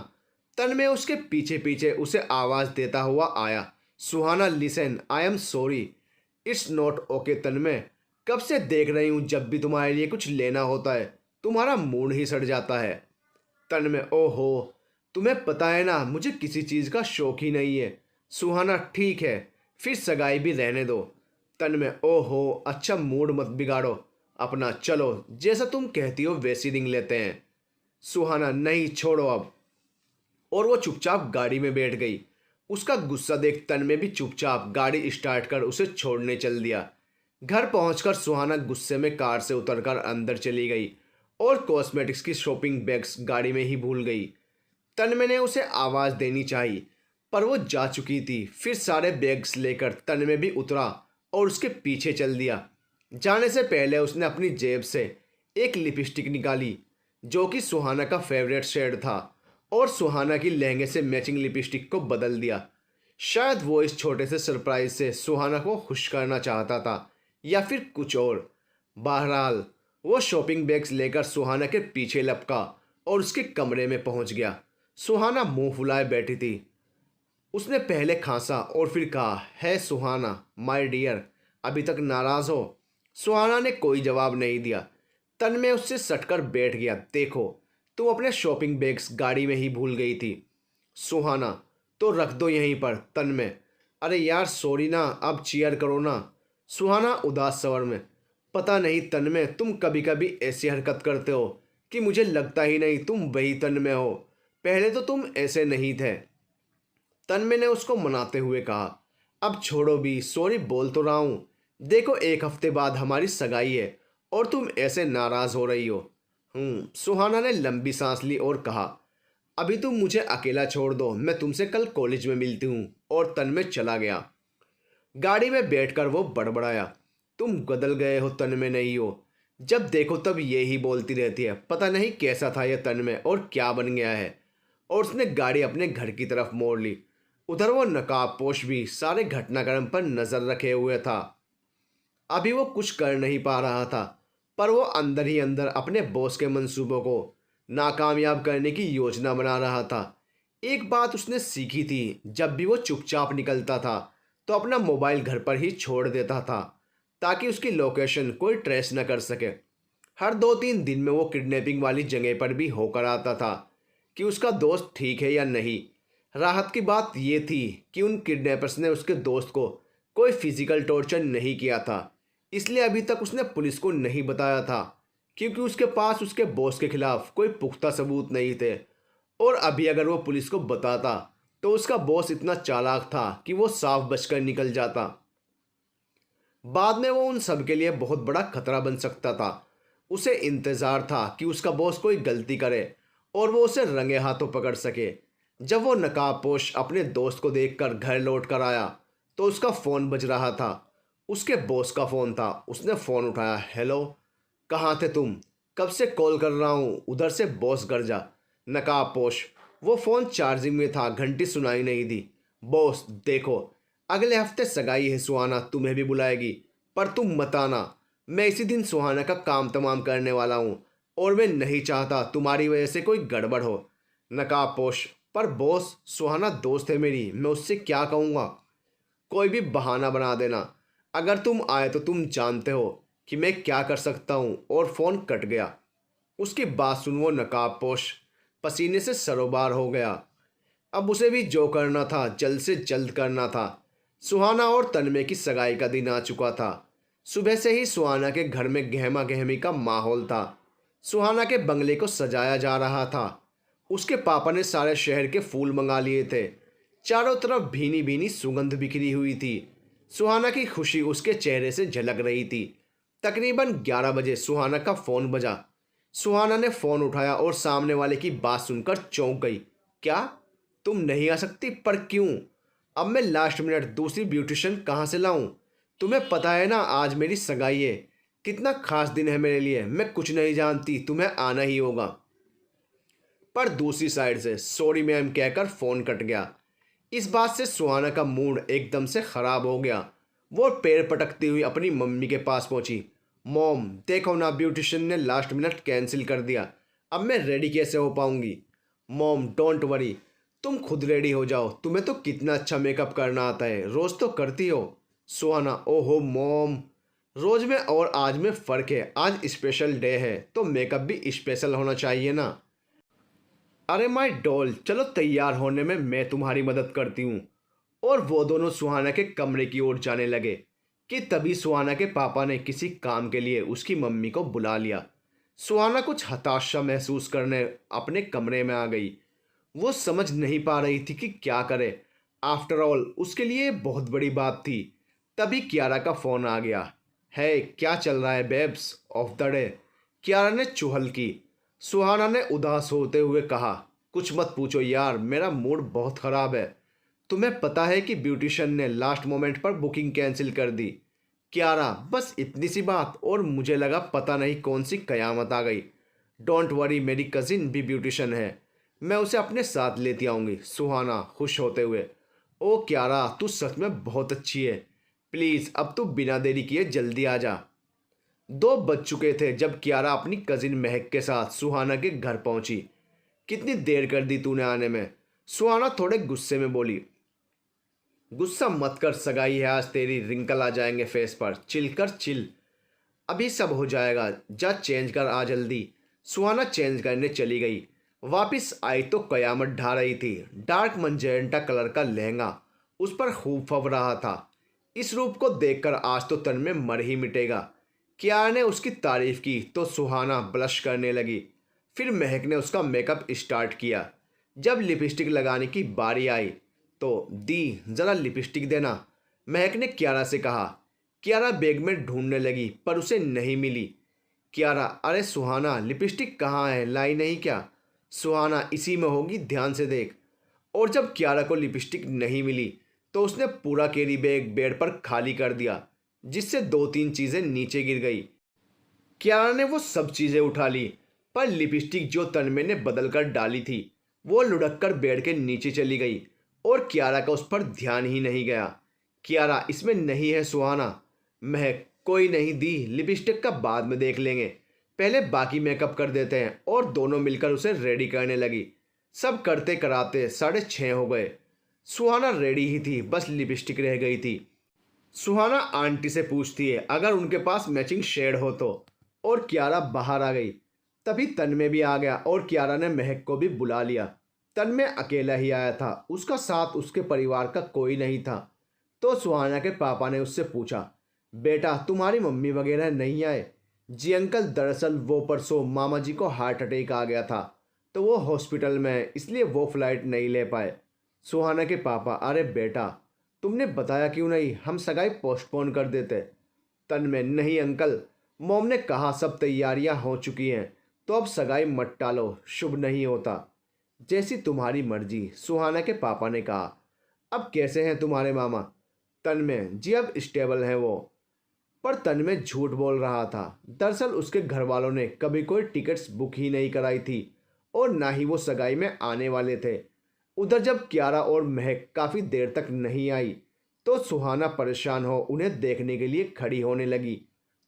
Speaker 1: तन्मय उसके पीछे पीछे उसे आवाज देता हुआ आया, Suhana listen, I am sorry, it's not okay. Tanmay, कब से देख रही हूँ जब भी तुम्हारे लिए कुछ लेना होता है तुम्हारा मूड ही सड़ जाता है। तन्मय, ओहो, तुम्हें पता है ना मुझे किसी चीज़ का शौक ही नहीं है। सुहाना, ठीक है फिर सगाई भी रहने दो। तन्मय, ओहो, अच्छा मूड मत बिगाड़ो अपना, चलो जैसा तुम कहती हो वैसी रिंग लेते हैं। सुहाना, नहीं छोड़ो अब। और वो चुपचाप गाड़ी में बैठ गई। उसका गुस्सा देख तन्मय भी चुपचाप गाड़ी स्टार्ट कर उसे छोड़ने चल दिया। घर पहुंचकर सुहाना गुस्से में कार से उतरकर अंदर चली गई और कॉस्मेटिक्स की शॉपिंग बैग्स गाड़ी में ही भूल गई। तन्मय ने उसे आवाज़ देनी चाहिए पर वो जा चुकी थी। फिर सारे बैग्स लेकर तन्मय भी उतरा और उसके पीछे चल दिया। जाने से पहले उसने अपनी जेब से एक लिपस्टिक निकाली जो कि सुहाना का फेवरेट शेड था और सुहाना की लहंगे से मैचिंग लिपस्टिक को बदल दिया। शायद वो इस छोटे से सरप्राइज से सुहाना को खुश करना चाहता था या फिर कुछ और। बहरहाल वो शॉपिंग बैग्स लेकर सुहाना के पीछे लपका और उसके कमरे में पहुंच गया। सुहाना मुंह फुलाए बैठी थी। उसने पहले खांसा और फिर कहा, है सुहाना माय डियर, अभी तक नाराज हो? सुहाना ने कोई जवाब नहीं दिया। तन्मय उससे सटकर बैठ गया। देखो, तुम अपने शॉपिंग बैग्स गाड़ी में ही भूल गई थी। सुहाना, तो रख दो यहीं पर। तन्मय, अरे यार सॉरी ना, अब चीयर करो ना। सुहाना उदास स्वर में, पता नहीं तन्मय, तुम कभी कभी ऐसी हरकत करते हो कि मुझे लगता ही नहीं तुम वही तन्मय हो। पहले तो तुम ऐसे नहीं थे। तन्मय ने उसको मनाते हुए कहा, अब छोड़ो भी, सॉरी बोल तो रहा हूँ। देखो, एक हफ्ते बाद हमारी सगाई है और तुम ऐसे नाराज हो रही हो। सुहाना ने लंबी सांस ली और कहा, अभी तुम मुझे अकेला छोड़ दो, मैं तुमसे कल कॉलेज में मिलती हूँ। और तन्मय चला गया। गाड़ी में बैठकर वो बड़बड़ाया, तुम बदल गए हो तन्मय, नहीं हो। जब देखो तब ये ही बोलती रहती है। पता नहीं कैसा था यह तन्मय और क्या बन गया है। और उसने गाड़ी अपने घर की तरफ मोड़ ली। उधर वो नकाबपोश भी सारे घटनाक्रम पर नजर रखे हुए था। अभी वो कुछ कर नहीं पा रहा था पर वो अंदर ही अंदर अपने बॉस के मंसूबों को नाकामयाब करने की योजना बना रहा था। एक बात उसने सीखी थी, जब भी वो चुपचाप निकलता था तो अपना मोबाइल घर पर ही छोड़ देता था ताकि उसकी लोकेशन कोई ट्रेस न कर सके। हर 2-3 दिन में वो किडनैपिंग वाली जगह पर भी होकर आता था कि उसका दोस्त ठीक है या नहीं। राहत की बात यह थी कि उन किडनैपर्स ने उसके दोस्त को कोई फिजिकल टॉर्चर नहीं किया था, इसलिए अभी तक उसने पुलिस को नहीं बताया था क्योंकि उसके पास उसके बॉस के खिलाफ कोई पुख्ता सबूत नहीं थे। और अभी अगर वो पुलिस को बताता तो उसका बॉस इतना चालाक था कि वो साफ बचकर निकल जाता। बाद में वो उन सब के लिए बहुत बड़ा खतरा बन सकता था। उसे इंतज़ार था कि उसका बॉस कोई गलती करे और वो उसे रंगे हाथों पकड़ सके। जब वो नकाबपोश अपने दोस्त को देखकर घर लौट कर आया तो उसका फ़ोन बज रहा था। उसके बॉस का फ़ोन था। उसने फ़ोन उठाया, हेलो, कहाँ थे तुम? कब से कॉल कर रहा हूँ, उधर से बॉस गरजा। नकाबपोश, वो फ़ोन चार्जिंग में था, घंटी सुनाई नहीं दी। बॉस, देखो, अगले हफ्ते सगाई है, सुहाना तुम्हें भी बुलाएगी पर तुम मत आना। मैं इसी दिन सुहाना का काम तमाम करने वाला हूँ और मैं नहीं चाहता तुम्हारी वजह से कोई गड़बड़ हो। नकाबपोश, पर बॉस, सुहाना दोस्त है मेरी, मैं उससे क्या कहूँगा? कोई भी बहाना बना देना। अगर तुम आए तो तुम जानते हो कि मैं क्या कर सकता हूँ। और फ़ोन कट गया। उसकी बात सुन वो नकाबपोश पसीने से सरोबार हो गया। अब उसे भी जो करना था जल्द से जल्द करना था। सुहाना और तन्मय की सगाई का दिन आ चुका था। सुबह से ही सुहाना के घर में गहमा गहमी का माहौल था। सुहाना के बंगले को सजाया जा रहा था। उसके पापा ने सारे शहर के फूल मंगा लिए थे। चारों तरफ भीनी भीनी सुगंध बिखरी हुई थी। सुहाना की खुशी उसके चेहरे से झलक रही थी। तकरीबन 11 बजे सुहाना का फ़ोन बजा। सुहाना ने फ़ोन उठाया और सामने वाले की बात सुनकर चौंक गई। क्या तुम नहीं आ सकती? पर क्यों? अब मैं लास्ट मिनट दूसरी ब्यूटिशियन कहाँ से लाऊं? तुम्हें पता है ना आज मेरी सगाई है। कितना खास दिन है मेरे लिए। मैं कुछ नहीं जानती, तुम्हें आना ही होगा। पर दूसरी साइड से सॉरी मैम कहकर फ़ोन कट गया। इस बात से सुहाना का मूड एकदम से ख़राब हो गया। वो पैर पटकती हुई अपनी मम्मी के पास पहुंची। मॉम, देखो ना, ब्यूटिशियन ने लास्ट मिनट कैंसिल कर दिया। अब मैं रेडी कैसे हो पाऊंगी? मॉम, डोंट वरी, तुम खुद रेडी हो जाओ। तुम्हें तो कितना अच्छा मेकअप करना आता है, रोज़ तो करती हो। सुहाना, ओहो मॉम, रोज़ में और आज में फ़र्क है। आज स्पेशल डे है तो मेकअप भी स्पेशल होना चाहिए ना। अरे माय डॉल, चलो तैयार होने में मैं तुम्हारी मदद करती हूँ। और वो दोनों सुहाना के कमरे की ओर जाने लगे कि तभी सुहाना के पापा ने किसी काम के लिए उसकी मम्मी को बुला लिया। सुहाना कुछ हताशा महसूस करने अपने कमरे में आ गई। वो समझ नहीं पा रही थी कि क्या करे। आफ्टर ऑल उसके लिए बहुत बड़ी बात थी। तभी कियारा का फ़ोन आ गया। है क्या चल रहा है babes of the day? Kiara ने चुहल की। सुहाना ने उदास होते हुए कहा, कुछ मत पूछो यार, मेरा मूड बहुत ख़राब है। तुम्हें पता है कि ब्यूटिशियन ने लास्ट मोमेंट पर बुकिंग कैंसिल कर दी। कियारा, बस इतनी सी बात और मुझे लगा पता नहीं कौन सी कयामत आ गई। डोंट वरी, मेरी कजिन भी ब्यूटिशियन है, मैं उसे अपने साथ लेती आऊँगी। सुहाना खुश होते हुए, ओ कियारा तू सच में बहुत अच्छी है। प्लीज़ अब तू बिना देरी किए जल्दी आ जा। 2 बज चुके थे जब कियारा अपनी कजिन महक के साथ सुहाना के घर पहुंची। कितनी देर कर दी तूने आने में? सुहाना थोड़े गुस्से में बोली। गुस्सा मत कर, सगाई है आज तेरी, रिंकल आ जाएंगे फेस पर, चिल कर चिल, अभी सब हो जाएगा, जा चेंज कर आ जल्दी। सुहाना चेंज करने चली गई। वापस आई तो कयामत ढा रही थी। डार्क मंजेंटा कलर का लहंगा उस पर खूब फब रहा था। इस रूप को देखकर आज तो तन में मर ही मिटेगा। कियारा ने उसकी तारीफ की तो सुहाना ब्लश करने लगी। फिर महक ने उसका मेकअप स्टार्ट किया। जब लिपस्टिक लगाने की बारी आई तो दी, ज़रा लिपस्टिक देना, महक ने कियारा से कहा। कियारा बैग में ढूंढने लगी पर उसे नहीं मिली। कियारा, अरे सुहाना लिपस्टिक कहाँ है, लाई नहीं क्या? सुहाना, इसी में होगी, ध्यान से देख। और जब कियारा को लिपस्टिक नहीं मिली तो उसने पूरा कैरी बैग बेड पर खाली कर दिया, जिससे 2-3 चीज़ें नीचे गिर गई। कियारा ने वो सब चीज़ें उठा ली पर लिपस्टिक जो तन्मय ने बदल कर डाली थी वो लुढ़क कर बेड के नीचे चली गई और कियारा का उस पर ध्यान ही नहीं गया। कियारा, इसमें नहीं है सुहाना। महक, कोई नहीं दी, लिपस्टिक का बाद में देख लेंगे, पहले बाकी मेकअप कर देते हैं। और दोनों मिलकर उसे रेडी करने लगी। सब करते कराते 6:30 हो गए। सुहाना रेडी ही थी, बस लिपस्टिक रह गई थी। सुहाना आंटी से पूछती है अगर उनके पास मैचिंग शेड हो तो, और कियारा बाहर आ गई। तभी तन्मय भी आ गया और कियारा ने महक को भी बुला लिया। तन्मय अकेला ही आया था, उसका साथ उसके परिवार का कोई नहीं था। तो सुहाना के पापा ने उससे पूछा, बेटा तुम्हारी मम्मी वगैरह नहीं आए? जी अंकल, दरअसल वो परसों मामा जी को हार्ट अटैक आ गया था तो वो हॉस्पिटल में है, इसलिए वो फ्लाइट नहीं ले पाए। सुहाना के पापा, अरे बेटा तुमने बताया क्यों नहीं, हम सगाई पोस्टपोन कर देते। तन्मय, नहीं अंकल, मॉम ने कहा सब तैयारियां हो चुकी हैं तो अब सगाई मत टालो, शुभ नहीं होता। जैसी तुम्हारी मर्जी, सुहाना के पापा ने कहा। अब कैसे हैं तुम्हारे मामा? तन्मय, जी अब स्टेबल हैं वो। पर तन्मय झूठ बोल रहा था। दरअसल उसके घर वालों ने कभी कोई टिकट्स बुक ही नहीं कराई थी और ना ही वो सगाई में आने वाले थे। उधर जब कियारा और महक काफ़ी देर तक नहीं आई तो सुहाना परेशान हो उन्हें देखने के लिए खड़ी होने लगी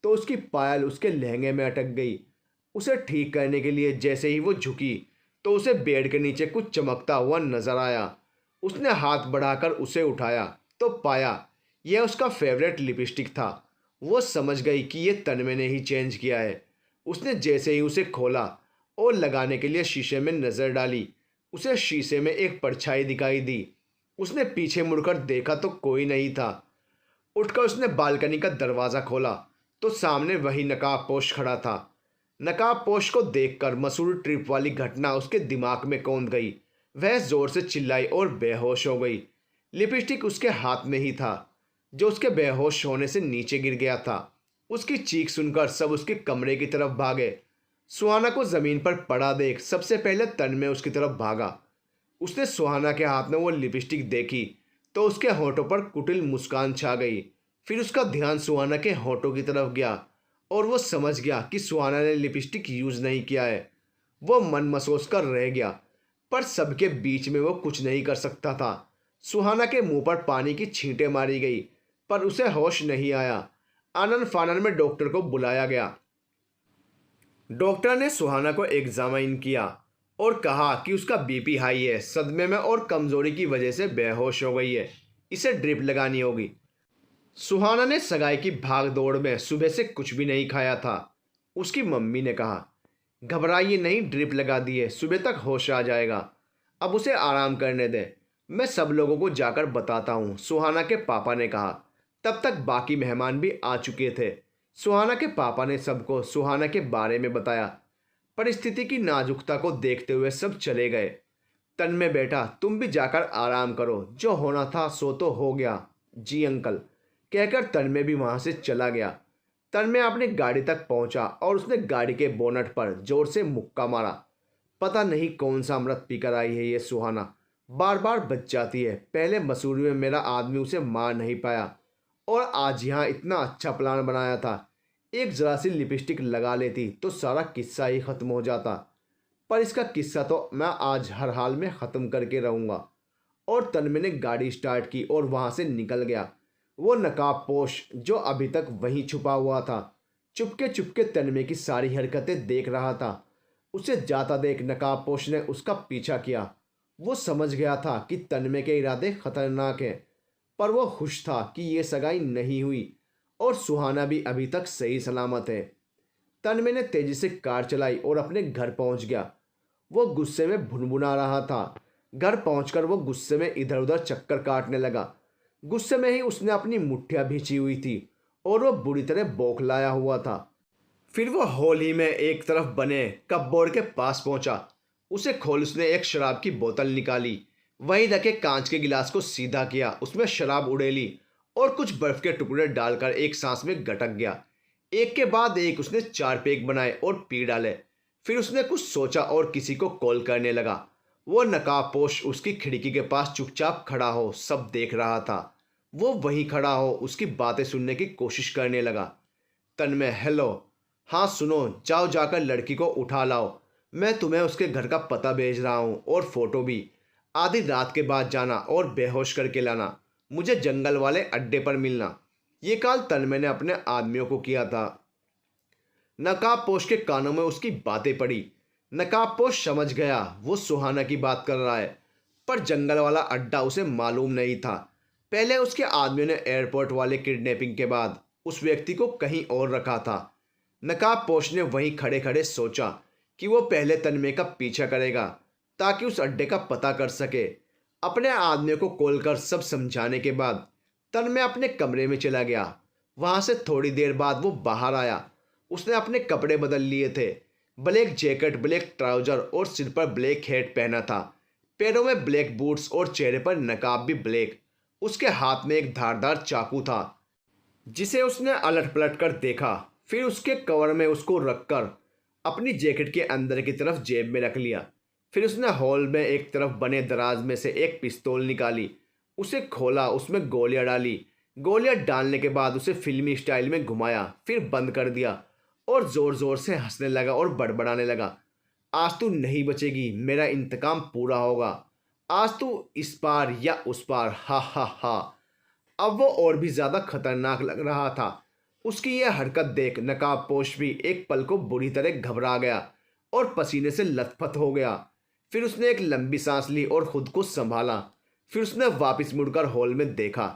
Speaker 1: तो उसकी पायल उसके लहंगे में अटक गई। उसे ठीक करने के लिए जैसे ही वो झुकी तो उसे बेड के नीचे कुछ चमकता हुआ नजर आया। उसने हाथ बढ़ाकर उसे उठाया तो पाया यह उसका फेवरेट लिपस्टिक था। वो समझ गई कि ये तन्मय ने ही चेंज किया है। उसने जैसे ही उसे खोला और लगाने के लिए शीशे में नज़र डाली, उसे शीशे में एक परछाई दिखाई दी। उसने पीछे मुड़कर देखा तो कोई नहीं था। उठकर उसने बालकनी का दरवाज़ा खोला तो सामने वही नकाबपोश खड़ा था। नकाबपोश को देखकर मसूरी ट्रिप वाली घटना उसके दिमाग में कौंध गई। वह जोर से चिल्लाई और बेहोश हो गई। लिपस्टिक उसके हाथ में ही था जो उसके बेहोश होने से नीचे गिर गया था। उसकी चीख सुनकर सब उसके कमरे की तरफ भागे। सुहाना को जमीन पर पड़ा देख सबसे पहले तन्मय उसकी तरफ भागा। उसने सुहाना के हाथ में वो लिपस्टिक देखी तो उसके होठों पर कुटिल मुस्कान छा गई। फिर उसका ध्यान सुहाना के होठों की तरफ गया और वो समझ गया कि सुहाना ने लिपस्टिक यूज़ नहीं किया है। वो मन मसोस कर रह गया पर सबके बीच में वो कुछ नहीं कर सकता था। सुहाना के मुंह पर पानी की छींटें मारी गई पर उसे होश नहीं आया। आनन फानन में डॉक्टर को बुलाया गया। डॉक्टर ने सुहाना को एग्जामिन किया और कहा कि उसका बीपी हाई है, सदमे में और कमजोरी की वजह से बेहोश हो गई है, इसे ड्रिप लगानी होगी। सुहाना ने सगाई की भाग दौड़ में सुबह से कुछ भी नहीं खाया था। उसकी मम्मी ने कहा, घबराइए नहीं, ड्रिप लगा दिए, सुबह तक होश आ जाएगा, अब उसे आराम करने दें, मैं सब लोगों को जाकर बताता हूँ, सुहाना के पापा ने कहा। तब तक बाकी मेहमान भी आ चुके थे। सुहाना के पापा ने सबको सुहाना के बारे में बताया। परिस्थिति की नाजुकता को देखते हुए सब चले गए। तन्मय बेटा तुम भी जाकर आराम करो, जो होना था सो तो हो गया। जी अंकल, कहकर तन्मय भी वहाँ से चला गया। तन्मय अपनी गाड़ी तक पहुंचा और उसने गाड़ी के बोनट पर जोर से मुक्का मारा। पता नहीं कौन सा अमृत पीकर आई है ये सुहाना, बार बार बच जाती है। पहले मसूरी में मेरा आदमी उसे मार नहीं पाया और आज यहाँ इतना अच्छा प्लान बनाया था। एक जरा सी लिपस्टिक लगा लेती तो सारा किस्सा ही खत्म हो जाता। पर इसका किस्सा तो मैं आज हर हाल में ख़त्म करके रहूँगा। और तन्मय ने गाड़ी स्टार्ट की और वहाँ से निकल गया। वो नकाबपोश जो अभी तक वहीं छुपा हुआ था, चुपके चुपके तन्मय की सारी हरकतें देख रहा था। उसे जाता देख नकाबपोश ने उसका पीछा किया। वो समझ गया था कि तन्मय के इरादे खतरनाक हैं, पर वो खुश था कि ये सगाई नहीं हुई और सुहाना भी अभी तक सही सलामत है। तन्मय ने तेजी से कार चलाई और अपने घर पहुंच गया। वो गुस्से में भुनभुना रहा था। घर पहुंचकर वो गुस्से में इधर उधर चक्कर काटने लगा। गुस्से में ही उसने अपनी मुट्ठियां भींची हुई थी और वो बुरी तरह बौखलाया हुआ था। फिर वो हॉल ही में एक तरफ बने कपबोर्ड के पास पहुंचा। उसे खोल उसने एक शराब की बोतल निकाली, वहीं रखे कांच के गिलास को सीधा किया, उसमें शराब उड़ेली और कुछ बर्फ के टुकड़े डालकर एक सांस में गटक गया। एक के बाद एक उसने 4 पेग बनाए और पी डाले। फिर उसने कुछ सोचा और किसी को कॉल करने लगा। वो नकाबपोश उसकी खिड़की के पास चुपचाप खड़ा हो सब देख रहा था। वो वहीं खड़ा हो उसकी बातें सुनने की कोशिश करने लगा। तन्मय, हेलो। हाँ सुनो, जाओ जाकर लड़की को उठा लाओ। मैं तुम्हें उसके घर का पता भेज रहा हूँ और फोटो भी। आधी रात के बाद जाना और बेहोश करके लाना। मुझे जंगल वाले अड्डे पर मिलना। ये कॉल तन्मय ने अपने आदमियों को किया था। नकाबपोश के कानों में उसकी बातें पड़ी। नकाबपोश समझ गया वो सुहाना की बात कर रहा है, पर जंगल वाला अड्डा उसे मालूम नहीं था। पहले उसके आदमियों ने एयरपोर्ट वाले किडनैपिंग के बाद उस व्यक्ति को कहीं और रखा था। नकाबपोश ने वहीं खड़े खड़े सोचा कि वो पहले तन्मय का पीछा करेगा ताकि उस अड्डे का पता कर सके। अपने आदमियों को कॉल कर सब समझाने के बाद तन्मय अपने कमरे में चला गया। वहां से थोड़ी देर बाद वो बाहर आया। उसने अपने कपड़े बदल लिए थे। ब्लैक जैकेट, ब्लैक ट्राउजर और सिर पर ब्लैक हैट पहना था। पैरों में ब्लैक बूट्स और चेहरे पर नकाब भी ब्लैक। उसके हाथ में एक धारदार चाकू था जिसे उसने अलट पलट कर देखा। फिर उसके कवर में उसको रखकर अपनी जैकेट के अंदर की तरफ जेब में रख लिया। फिर उसने हॉल में एक तरफ बने दराज में से एक पिस्तौल निकाली, उसे खोला, उसमें गोलियां डाली। गोलियां डालने के बाद उसे फिल्मी स्टाइल में घुमाया, फिर बंद कर दिया और ज़ोर ज़ोर से हंसने लगा और बड़बड़ाने लगा। आज तू नहीं बचेगी, मेरा इंतकाम पूरा होगा। आज तू इस पार या उस पार, हा हा हा। अब वो और भी ज़्यादा खतरनाक लग रहा था। उसकी यह हरकत देख नकाबपोश भी एक पल को बुरी तरह घबरा गया और पसीने से लथपथ हो गया। फिर उसने एक लंबी सांस ली और खुद को संभाला। फिर उसने वापस मुड़कर हॉल में देखा।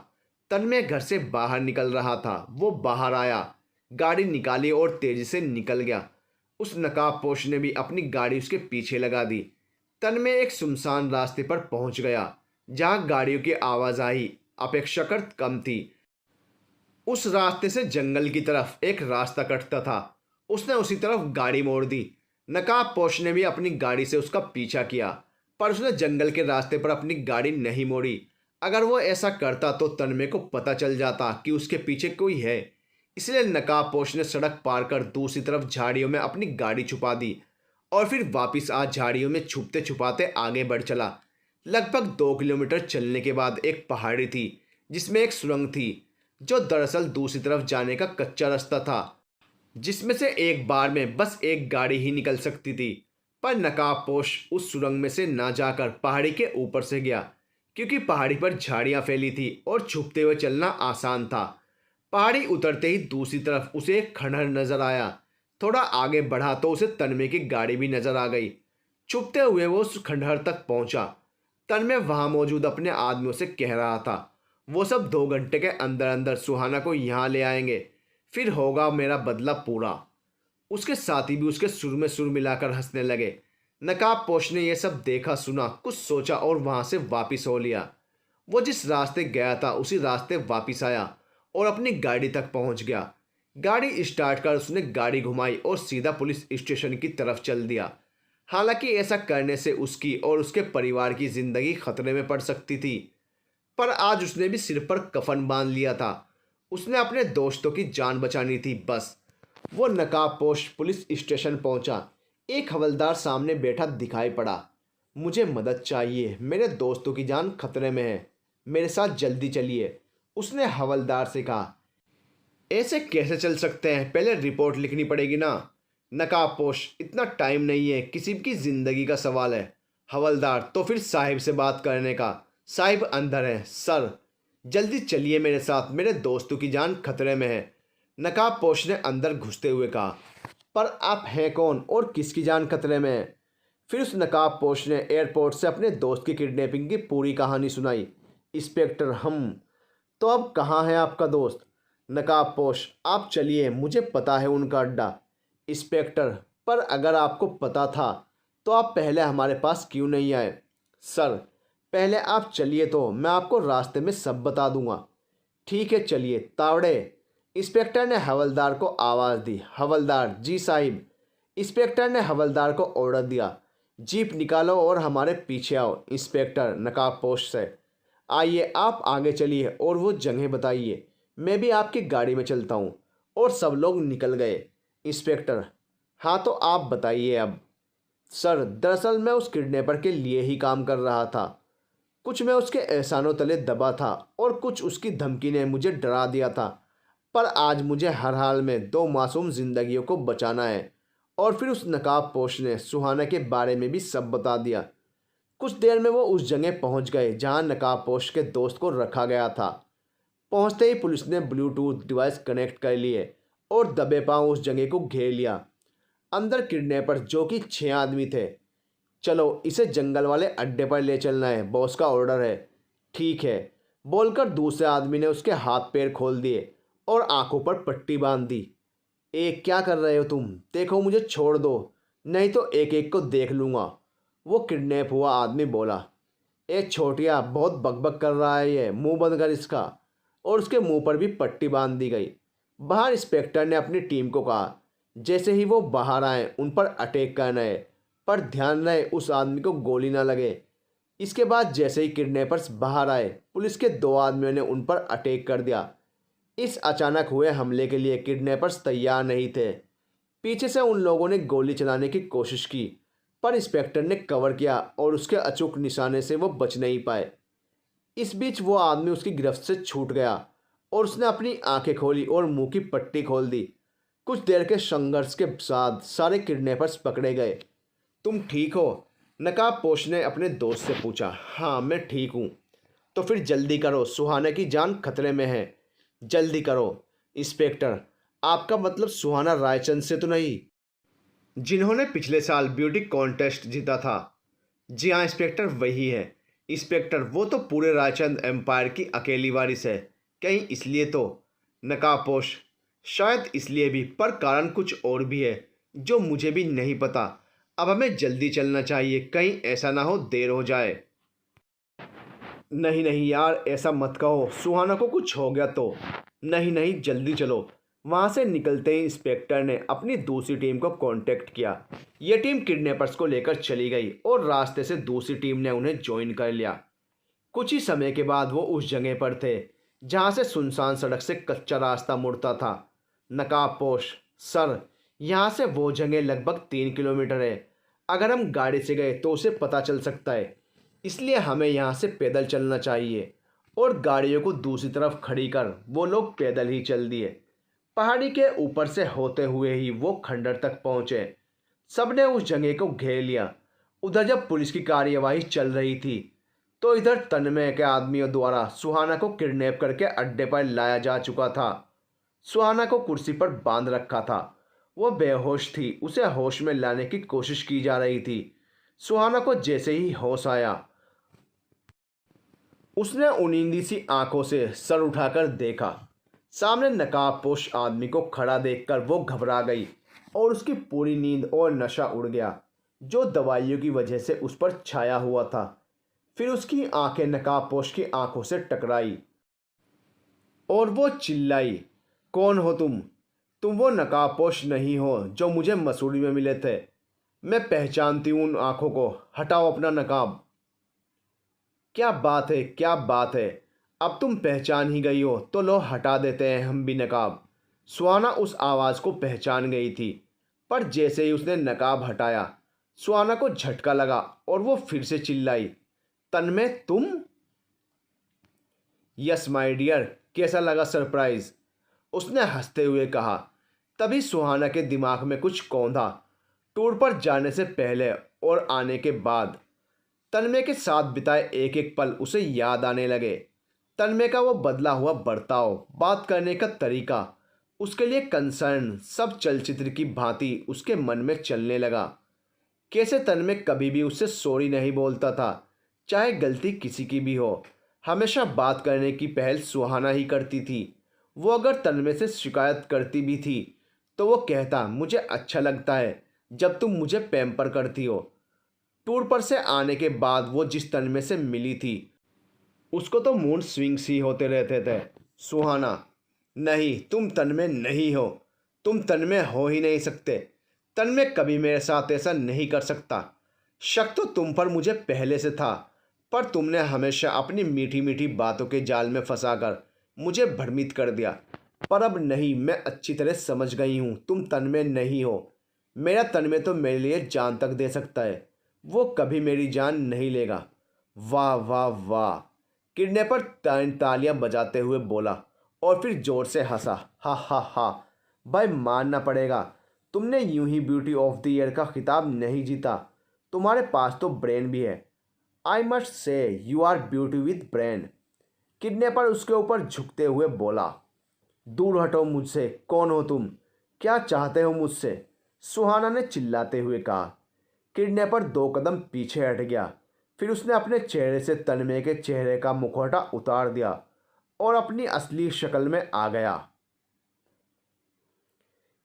Speaker 1: तन्मय घर से बाहर निकल रहा था। वो बाहर आया, गाड़ी निकाली और तेजी से निकल गया। उस नकाबपोश ने भी अपनी गाड़ी उसके पीछे लगा दी। तन्मय एक सुनसान रास्ते पर पहुंच गया जहां गाड़ियों की आवाजाही अपेक्षाकृत कम थी। उस रास्ते से जंगल की तरफ एक रास्ता कटता था। उसने उसी तरफ गाड़ी मोड़ दी। नकाबपोश ने भी अपनी गाड़ी से उसका पीछा किया, पर उसने जंगल के रास्ते पर अपनी गाड़ी नहीं मोड़ी। अगर वो ऐसा करता तो तन्मय को पता चल जाता कि उसके पीछे कोई है। इसलिए नकाबपोश ने सड़क पार कर दूसरी तरफ झाड़ियों में अपनी गाड़ी छुपा दी और फिर वापस आ झाड़ियों में छुपते छुपाते आगे बढ़ चला। लगभग 2 किलोमीटर चलने के बाद एक पहाड़ी थी जिसमें एक सुरंग थी जो दरअसल दूसरी तरफ जाने का कच्चा रास्ता था, जिसमें से एक बार में बस एक गाड़ी ही निकल सकती थी। पर नकाबपोश उस सुरंग में से ना जाकर पहाड़ी के ऊपर से गया, क्योंकि पहाड़ी पर झाड़ियां फैली थी और छुपते हुए चलना आसान था। पहाड़ी उतरते ही दूसरी तरफ उसे एक खंडहर नजर आया। थोड़ा आगे बढ़ा तो उसे तन्मय की गाड़ी भी नजर आ गई। छुपते हुए वो उस खंडहर तक पहुंचा। तन्मय वहां मौजूद अपने आदमियों से कह रहा था वो सब 2 घंटे के अंदर अंदर सुहाना को यहाँ ले आएंगे, फिर होगा मेरा बदला पूरा। उसके साथी भी उसके सुर में सुर मिलाकर हंसने लगे। नकाबपोश ने यह सब देखा सुना, कुछ सोचा और वहां से वापिस हो लिया। वो जिस रास्ते गया था उसी रास्ते वापिस आया और अपनी गाड़ी तक पहुंच गया। गाड़ी स्टार्ट कर उसने गाड़ी घुमाई और सीधा पुलिस स्टेशन की तरफ चल दिया। हालांकि ऐसा करने से उसकी और उसके परिवार की जिंदगी खतरे में पड़ सकती थी, पर आज उसने भी सिर पर कफन बांध लिया था उसने अपने दोस्तों की जान बचानी थी बस। वो नकाबपोश पुलिस स्टेशन पहुंचा। एक हवलदार सामने बैठा दिखाई पड़ा। मुझे मदद चाहिए, मेरे दोस्तों की जान खतरे में है, मेरे साथ जल्दी चलिए, उसने हवलदार से कहा। ऐसे कैसे चल सकते हैं, पहले रिपोर्ट लिखनी पड़ेगी ना। नकाबपोश, इतना टाइम नहीं है, किसी की जिंदगी का सवाल है। हवलदार, तो फिर साहिब से बात करने का। साहिब अंदर है सर, जल्दी चलिए मेरे साथ, मेरे दोस्तों की जान खतरे में है, नकाबपोश ने अंदर घुसते हुए कहा। पर आप हैं कौन और किसकी जान खतरे में है? फिर उस नकाबपोश ने एयरपोर्ट से अपने दोस्त की किडनैपिंग की पूरी कहानी सुनाई। इंस्पेक्टर, हम तो अब कहाँ है आपका दोस्त? नकाबपोश, आप चलिए, मुझे पता है उनका अड्डा। इंस्पेक्टर, पर अगर आपको पता था तो आप पहले हमारे पास क्यों नहीं आए? सर, पहले आप चलिए तो मैं आपको रास्ते में सब बता दूंगा। ठीक है चलिए तावड़े। इंस्पेक्टर ने हवलदार को आवाज़ दी। हवलदार, जी साहिब। इंस्पेक्टर ने हवलदार को ऑर्डर दिया। जीप निकालो और हमारे पीछे आओ। इंस्पेक्टर नकाबपोश से, आइए आप आगे चलिए और वो जगह बताइए, मैं भी आपकी गाड़ी में चलता हूँ। और सब लोग निकल गए। इंस्पेक्टर, हाँ तो आप बताइए अब। सर, दरअसल मैं उस किडनैपर के लिए ही काम कर रहा था। कुछ मैं उसके एहसानों तले दबा था और कुछ उसकी धमकी ने मुझे डरा दिया था। पर आज मुझे हर हाल में दो मासूम जिंदगियों को बचाना है। और फिर उस नकाबपोश ने सुहाना के बारे में भी सब बता दिया। कुछ देर में वो उस जगह पहुंच गए जहां नकाबपोश के दोस्त को रखा गया था। पहुंचते ही पुलिस ने ब्लूटूथ डिवाइस कनेक्ट कर लिए और दबे पांव उस जगह को घेर लिया। अंदर किडनैपर, जो कि 6 आदमी थे। चलो, इसे जंगल वाले अड्डे पर ले चलना है, बॉस का ऑर्डर है। ठीक है, बोलकर दूसरे आदमी ने उसके हाथ पैर खोल दिए और आंखों पर पट्टी बांध दी। क्या कर रहे हो तुम? देखो, मुझे छोड़ दो, नहीं तो एक एक को देख लूँगा, वो किडनैप हुआ आदमी बोला। छोटिया, बहुत बकबक कर रहा है ये, मुंह बंद कर इसका। और उसके मुंह पर भी पट्टी बांध दी गई। बाहर इंस्पेक्टर ने अपनी टीम को कहा, जैसे ही वो बाहर आए उन पर अटैक करना है, पर ध्यान रहे उस आदमी को गोली ना लगे। इसके बाद जैसे ही किडनैपर्स बाहर आए, पुलिस के 2 आदमियों ने उन पर अटैक कर दिया। इस अचानक हुए हमले के लिए किडनैपर्स तैयार नहीं थे। पीछे से उन लोगों ने गोली चलाने की कोशिश की, पर इंस्पेक्टर ने कवर किया और उसके अचूक निशाने से वो बच नहीं पाए। इस बीच वो आदमी उसकी गिरफ्त से छूट गया और उसने अपनी आंखें खोली और मुंह की पट्टी खोल दी। कुछ देर के संघर्ष के बाद सारे किडनैपर्स पकड़े गए। तुम ठीक हो? नकाबपोश ने अपने दोस्त से पूछा। हाँ, मैं ठीक हूँ। तो फिर जल्दी करो, सुहाना की जान खतरे में है, जल्दी करो। इंस्पेक्टर, आपका मतलब सुहाना रायचंद से तो नहीं, जिन्होंने पिछले साल ब्यूटी कॉन्टेस्ट जीता था? जी हाँ इंस्पेक्टर, वही है। इंस्पेक्टर, वो तो पूरे रायचंद एम्पायर की अकेली वारिस है, कहीं इसलिए तो? नकाबपोश, शायद इसलिए भी, पर कारण कुछ और भी है जो मुझे भी नहीं पता। अब हमें जल्दी चलना चाहिए, कहीं ऐसा ना हो देर हो जाए। नहीं नहीं यार, ऐसा मत कहो, सुहाना को कुछ हो गया तो। नहीं नहीं, जल्दी चलो। वहाँ से निकलते ही इंस्पेक्टर ने अपनी दूसरी टीम को कांटेक्ट किया। यह टीम किडनैपर्स को लेकर चली गई और रास्ते से दूसरी टीम ने उन्हें ज्वाइन कर लिया। कुछ ही समय के बाद वो उस जगह पर थे जहाँ से सुनसान सड़क से कच्चा रास्ता मुड़ता था। नकाबपोश, सर, यहाँ से वो जगह लगभग 3 किलोमीटर है। अगर हम गाड़ी से गए तो उसे पता चल सकता है, इसलिए हमें यहाँ से पैदल चलना चाहिए। और गाड़ियों को दूसरी तरफ खड़ी कर वो लोग पैदल ही चल दिए। पहाड़ी के ऊपर से होते हुए ही वो खंडर तक पहुंचे। सबने उस जगह को घेर लिया। उधर जब पुलिस की कार्यवाही चल रही थी तो इधर तन्मय के आदमियों द्वारा सुहाना को किडनैप करके अड्डे पर लाया जा चुका था। सुहाना को कुर्सी पर बांध रखा था, वो बेहोश थी, उसे होश में लाने की कोशिश की जा रही थी। सुहाना को जैसे ही होश आया, उसने उनींदी सी आंखों से सर उठाकर देखा। सामने नकाबपोश आदमी को खड़ा देखकर वो घबरा गई और उसकी पूरी नींद और नशा उड़ गया जो दवाइयों की वजह से उस पर छाया हुआ था। फिर उसकी आंखें नकाबपोश की आंखों से टकराई और वो चिल्लाई, कौन हो तुम? तुम वो नकाबपोश नहीं हो जो मुझे मसूरी में मिले थे। मैं पहचानती हूँ उन आंखों को, हटाओ अपना नकाब। क्या बात है, क्या बात है? अब तुम पहचान ही गई हो तो लो हटा देते हैं हम भी नकाब। सुहाना उस आवाज़ को पहचान गई थी, पर जैसे ही उसने नकाब हटाया सुहाना को झटका लगा और वो फिर से चिल्लाई, तन्मय तुम? यस माय डियर, कैसा लगा सरप्राइज? उसने हंसते हुए कहा। तभी सुहाना के दिमाग में कुछ कौंधा। टूर पर जाने से पहले और आने के बाद तन्मय के साथ बिताए एक एक पल उसे याद आने लगे। तन्मय का वो बदला हुआ बर्ताव, बात करने का तरीका, उसके लिए कंसर्न, सब चलचित्र की भांति उसके मन में चलने लगा। कैसे तन्मय कभी भी उससे सॉरी नहीं बोलता था, चाहे गलती किसी की भी हो। हमेशा बात करने की पहल सुहाना ही करती थी। वो अगर तन्मय से शिकायत करती भी थी तो वो कहता, मुझे अच्छा लगता है जब तुम मुझे पैम्पर करती हो। टूर पर से आने के बाद वो जिस तन्मय से मिली थी उसको तो मूड स्विंग्स ही होते रहते थे। सुहाना, नहीं तुम तन्मय नहीं हो, तुम तन्मय हो ही नहीं सकते। तन्मय कभी मेरे साथ ऐसा नहीं कर सकता। शक तो तुम पर मुझे पहले से था, पर तुमने हमेशा अपनी मीठी मीठी बातों के जाल में फंसाकर मुझे भ्रमित कर दिया। पर अब नहीं, मैं अच्छी तरह समझ गई हूँ तुम तन्मय नहीं हो। मेरा तन्मय तो मेरे लिए जान तक दे सकता है, वो कभी मेरी जान नहीं लेगा। वाह वाह वाह, किडनैपर तालियां बजाते हुए बोला और फिर जोर से हंसा। हा हा हा, भाई मानना पड़ेगा, तुमने यूं ही ब्यूटी ऑफ द ईयर का खिताब नहीं जीता, तुम्हारे पास तो ब्रेन भी है। I must say you are beauty with brain. Kidnapper उसके ऊपर झुकते हुए बोला। दूर हटो मुझसे, कौन हो तुम, क्या चाहते हो मुझसे? सुहाना ने चिल्लाते हुए कहा। किडनैपर दो कदम पीछे हट गया। फिर उसने अपने चेहरे से तन्मय के चेहरे का मुखौटा उतार दिया और अपनी असली शक्ल में आ गया।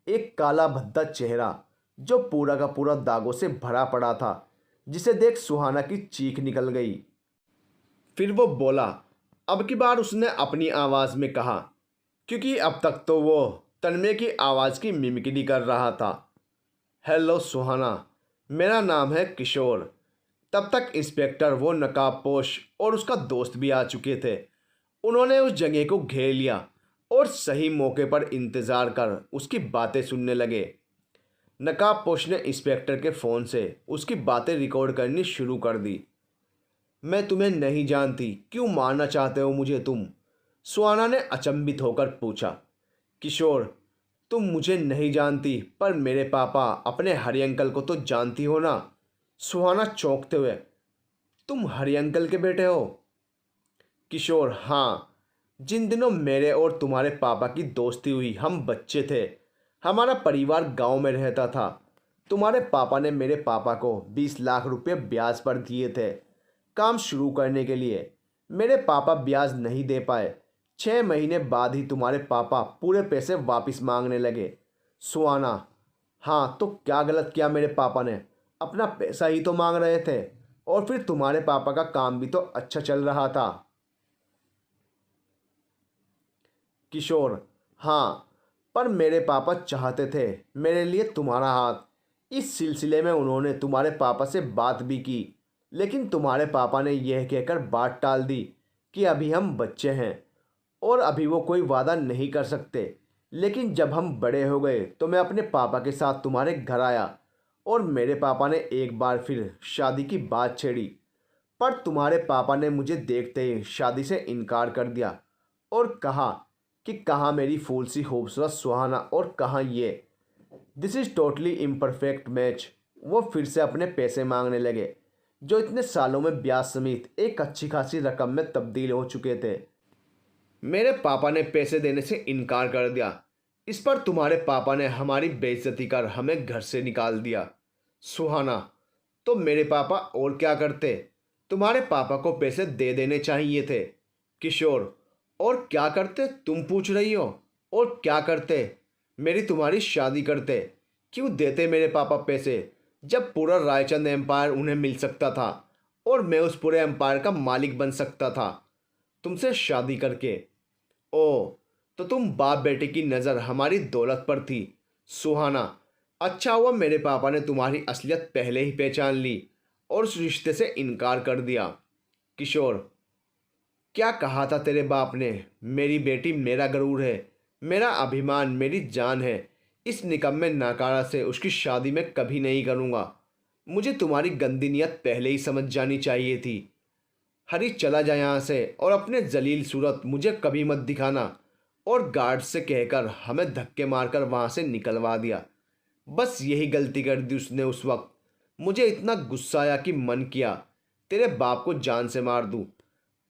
Speaker 1: एक काला भद्दा चेहरा जो पूरा का पूरा दागों से भरा पड़ा था, जिसे देख सुहाना की चीख निकल गई। फिर वो बोला। अब की बार उसने अपनी आवाज़ में कहा, क्योंकि अब तक तो वो तन्मय की आवाज़ की मिमिक्री कर रहा था। हेलो सुहाना, मेरा नाम है किशोर। तब तक इंस्पेक्टर, वो नकाबपोश और उसका दोस्त भी आ चुके थे। उन्होंने उस जगह को घेर लिया और सही मौके पर इंतज़ार कर उसकी बातें सुनने लगे। नकाबपोश ने इंस्पेक्टर के फ़ोन से उसकी बातें रिकॉर्ड करनी शुरू कर दी। मैं तुम्हें नहीं जानती, क्यों मारना चाहते हो मुझे तुम? सुहाना ने अचंभित होकर पूछा। किशोर, तुम मुझे नहीं जानती, पर मेरे पापा अपने हरि अंकल को तो जानती हो ना? सुहाना चौंकते हुए, तुम हरि अंकल के बेटे हो? किशोर, हाँ। जिन दिनों मेरे और तुम्हारे पापा की दोस्ती हुई हम बच्चे थे। हमारा परिवार गांव में रहता था। तुम्हारे पापा ने मेरे पापा को 20 लाख रुपए ब्याज पर दिए थे काम शुरू करने के लिए। मेरे पापा ब्याज नहीं दे पाए। 6 महीने बाद ही तुम्हारे पापा पूरे पैसे वापस मांगने लगे। सुहाना, हाँ तो क्या गलत किया मेरे पापा ने? अपना पैसा ही तो मांग रहे थे, और फिर तुम्हारे पापा का काम भी तो अच्छा चल रहा था। किशोर, हाँ, पर मेरे पापा चाहते थे मेरे लिए तुम्हारा हाथ। इस सिलसिले में उन्होंने तुम्हारे पापा से बात भी की, लेकिन तुम्हारे पापा ने यह कहकर बात टाल दी कि अभी हम बच्चे हैं और अभी वो कोई वादा नहीं कर सकते। लेकिन जब हम बड़े हो गए तो मैं अपने पापा के साथ तुम्हारे घर आया और मेरे पापा ने एक बार फिर शादी की बात छेड़ी, पर तुम्हारे पापा ने मुझे देखते ही शादी से इनकार कर दिया और कहा कि कहाँ मेरी फूल सी खूबसूरत सुहाना और कहाँ ये। This is totally imperfect match. वो फिर से अपने पैसे मांगने लगे, जो इतने सालों में ब्याज समेत एक अच्छी खासी रकम में तब्दील हो चुके थे। मेरे पापा ने पैसे देने से इनकार कर दिया। इस पर तुम्हारे पापा ने हमारी बेइज्जती कर हमें घर से निकाल दिया। सुहाना, तो मेरे पापा और क्या करते? तुम्हारे पापा को पैसे दे देने चाहिए थे। किशोर, और क्या करते तुम पूछ रही हो? और क्या करते? मेरी तुम्हारी शादी करते। क्यों देते मेरे पापा पैसे, जब पूरा रायचंद एम्पायर उन्हें मिल सकता था और मैं उस पूरे एम्पायर का मालिक बन सकता था तुमसे शादी करके। ओ, तो तुम बाप बेटे की नज़र हमारी दौलत पर थी। सुहाना, अच्छा हुआ मेरे पापा ने तुम्हारी असलियत पहले ही पहचान ली और उस रिश्ते से इनकार कर दिया। किशोर, क्या कहा था तेरे बाप ने? मेरी बेटी मेरा गरूर है, मेरा अभिमान, मेरी जान है। इस निकम्मे नाकारा से उसकी शादी मैं कभी नहीं करूँगा। मुझे तुम्हारी गंदी नियत पहले ही समझ जानी चाहिए थी। हरी, चला जा यहाँ से और अपने जलील सूरत मुझे कभी मत दिखाना। और गार्ड से कहकर हमें धक्के मारकर वहाँ से निकलवा दिया। बस यही गलती कर दी उसने उस वक्त। मुझे इतना गुस्सा आया कि मन किया तेरे बाप को जान से मार दूं,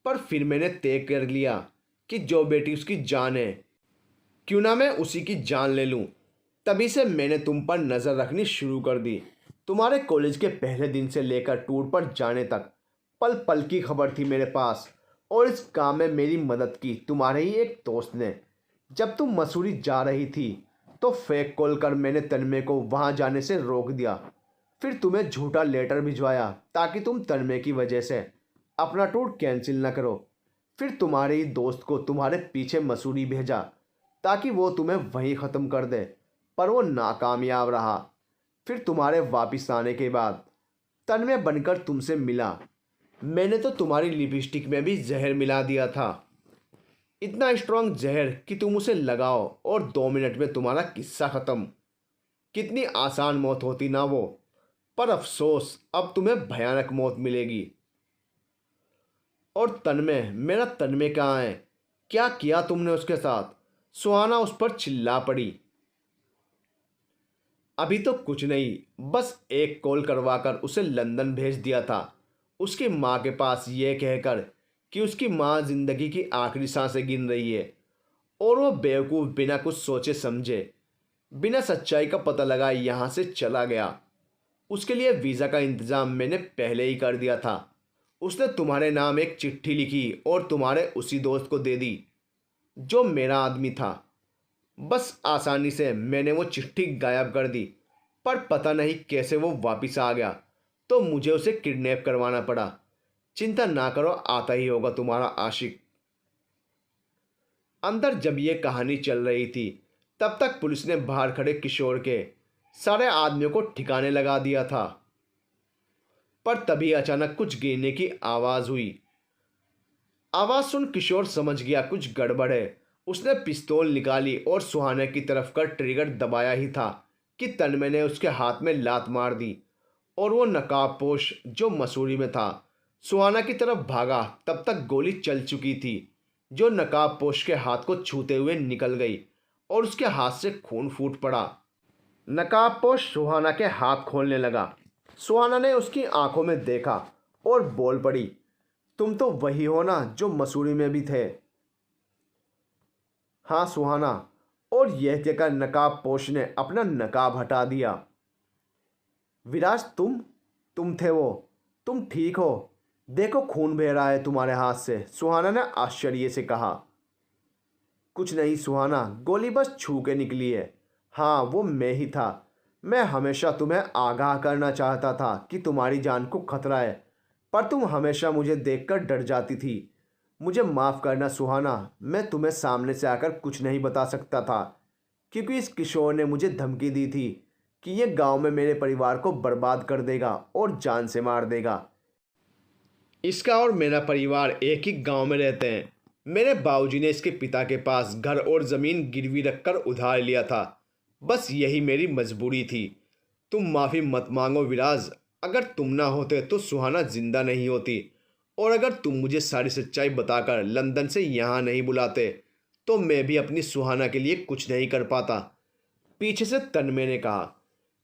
Speaker 1: पर फिर मैंने तय कर लिया कि जो बेटी उसकी जान है, क्यों ना मैं उसी की जान ले लूं। तभी से मैंने तुम पर नज़र रखनी शुरू कर दी। तुम्हारे कॉलेज के पहले दिन से लेकर टूर पर जाने तक पल पल की खबर थी मेरे पास। और इस काम में मेरी मदद की तुम्हारे ही एक दोस्त ने। जब तुम मसूरी जा रही थी तो फेक कॉल कर मैंने तन्मय को वहाँ जाने से रोक दिया। फिर तुम्हें झूठा लेटर भिजवाया ताकि तुम तन्मय की वजह से अपना टूर कैंसिल न करो। फिर तुम्हारे ही दोस्त को तुम्हारे पीछे मसूरी भेजा ताकि वो तुम्हें वहीं ख़त्म कर दे, पर वो नाकामयाब रहा। फिर तुम्हारे वापस आने के बाद तन्मय बनकर तुमसे मिला। मैंने तो तुम्हारी लिपस्टिक में भी जहर मिला दिया था, इतना स्ट्रांग जहर कि तुम उसे लगाओ और 2 मिनट में तुम्हारा किस्सा ख़त्म। कितनी आसान मौत होती ना वो, पर अफसोस अब तुम्हें भयानक मौत मिलेगी। और तन्मय, मेरा तन्मय कहाँ है? क्या किया तुमने उसके साथ? सुहाना उस पर चिल्ला पड़ी। अभी तो कुछ नहीं, बस एक कॉल करवाकर उसे लंदन भेज दिया था उसकी माँ के पास, ये कहकर कि उसकी माँ जिंदगी की आखिरी सांसें गिन रही है। और वो बेवकूफ़ बिना कुछ सोचे समझे, बिना सच्चाई का पता लगाए यहाँ से चला गया। उसके लिए वीज़ा का इंतज़ाम मैंने पहले ही कर दिया था। उसने तुम्हारे नाम एक चिट्ठी लिखी और तुम्हारे उसी दोस्त को दे दी जो मेरा आदमी था। बस आसानी से मैंने वो चिट्ठी गायब कर दी, पर पता नहीं कैसे वो वापस आ गया, तो मुझे उसे किडनैप करवाना पड़ा। चिंता ना करो, आता ही होगा तुम्हारा आशिक। अंदर जब ये कहानी चल रही थी तब तक पुलिस ने बाहर खड़े किशोर के सारे आदमियों को ठिकाने लगा दिया था। पर तभी अचानक कुछ गिरने की आवाज़ हुई। आवाज़ सुन किशोर समझ गया कुछ गड़बड़ है। उसने पिस्तौल निकाली और सुहाना की तरफ कर ट्रिगर दबाया ही था कि तन्मय ने उसके हाथ में लात मार दी और वो नकाबपोश जो मसूरी में था सुहाना की तरफ भागा। तब तक गोली चल चुकी थी जो नकाबपोश के हाथ को छूते हुए निकल गई और उसके हाथ से खून फूट पड़ा। नकाबपोश सुहाना के हाथ खोलने लगा। सुहाना ने उसकी आंखों में देखा और बोल पड़ी, तुम तो वही हो ना जो मसूरी में भी थे? हाँ सुहाना। और यह कहकर नकाबपोश ने अपना नकाब हटा दिया। विराज, तुम थे वो? तुम ठीक हो? देखो खून बह रहा है तुम्हारे हाथ से, सुहाना ने आश्चर्य से कहा। कुछ नहीं सुहाना, गोली बस छू के निकली है। हाँ, वो मैं ही था। मैं हमेशा तुम्हें आगाह करना चाहता था कि तुम्हारी जान को खतरा है, पर तुम हमेशा मुझे देखकर डर जाती थी। मुझे माफ़ करना सुहाना, मैं तुम्हें सामने से आकर कुछ नहीं बता सकता था, क्योंकि इस किशोर ने मुझे धमकी दी थी कि यह गांव में मेरे परिवार को बर्बाद कर देगा और जान से मार देगा। इसका और मेरा परिवार एक ही गांव में रहते हैं। मेरे बाबूजी ने इसके पिता के पास घर और ज़मीन गिरवी रखकर उधार लिया था। बस यही मेरी मजबूरी थी। तुम माफ़ी मत मांगो विराज। अगर तुम ना होते तो सुहाना जिंदा नहीं होती, और अगर तुम मुझे सारी सच्चाई बताकर लंदन से यहाँ नहीं बुलाते तो मैं भी अपनी सुहाना के लिए कुछ नहीं कर पाता। पीछे से तन्मय ने कहा।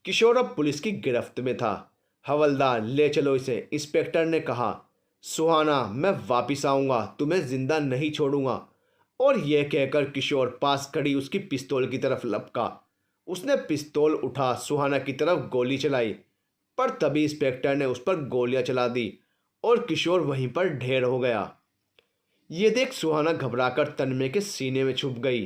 Speaker 1: किशोर अब पुलिस की गिरफ्त में था। हवलदार, ले चलो इसे, इंस्पेक्टर ने कहा। सुहाना, मैं वापिस आऊँगा, तुम्हें जिंदा नहीं छोड़ूंगा। और यह कहकर किशोर पास खड़ी उसकी पिस्तौल की तरफ लपका। उसने पिस्तौल उठा सुहाना की तरफ गोली चलाई, पर तभी इंस्पेक्टर ने उस पर गोलियां चला दी और किशोर वहीं पर ढेर हो गया। ये देख सुहाना घबराकर तन्मय के सीने में छुप गई।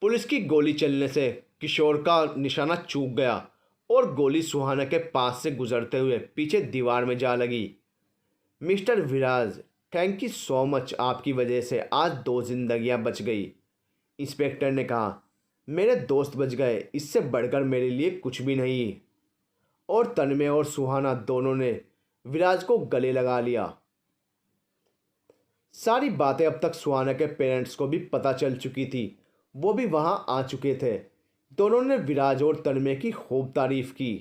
Speaker 1: पुलिस की गोली चलने से किशोर का निशाना चूक गया और गोली सुहाना के पास से गुजरते हुए पीछे दीवार में जा लगी। Mister Viraj, thank you so much, आपकी वजह से आज 2 जिंदगियां बच गई, इंस्पेक्टर ने कहा। मेरे दोस्त बच गए, इससे बढ़कर मेरे लिए कुछ भी नहीं। और तन्मय और सुहाना दोनों ने विराज को गले लगा लिया। सारी बातें अब तक सुहाना के पेरेंट्स को भी पता चल चुकी थी। वो भी वहां आ चुके थे। दोनों ने विराज और तन्मय की खूब तारीफ की।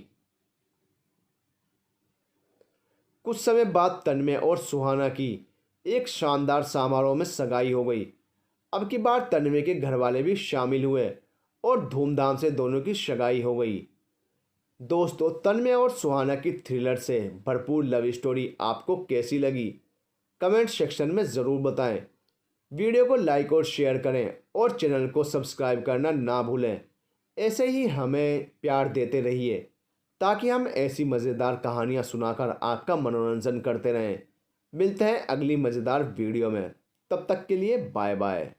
Speaker 1: कुछ समय बाद तन्मय और सुहाना की एक शानदार समारोह में सगाई हो गई। अब की बार तन्मय के घर वाले भी शामिल हुए और धूमधाम से दोनों की सगाई हो गई। दोस्तों, तन्मय और सुहाना की थ्रिलर से भरपूर लव स्टोरी आपको कैसी लगी? कमेंट सेक्शन में ज़रूर बताएं। वीडियो को लाइक और शेयर करें और चैनल को सब्सक्राइब करना ना भूलें। ऐसे ही हमें प्यार देते रहिए ताकि हम ऐसी मज़ेदार कहानियाँ सुनाकर आपका मनोरंजन करते रहें। मिलते हैं अगली मज़ेदार वीडियो में। तब तक के लिए बाय बाय।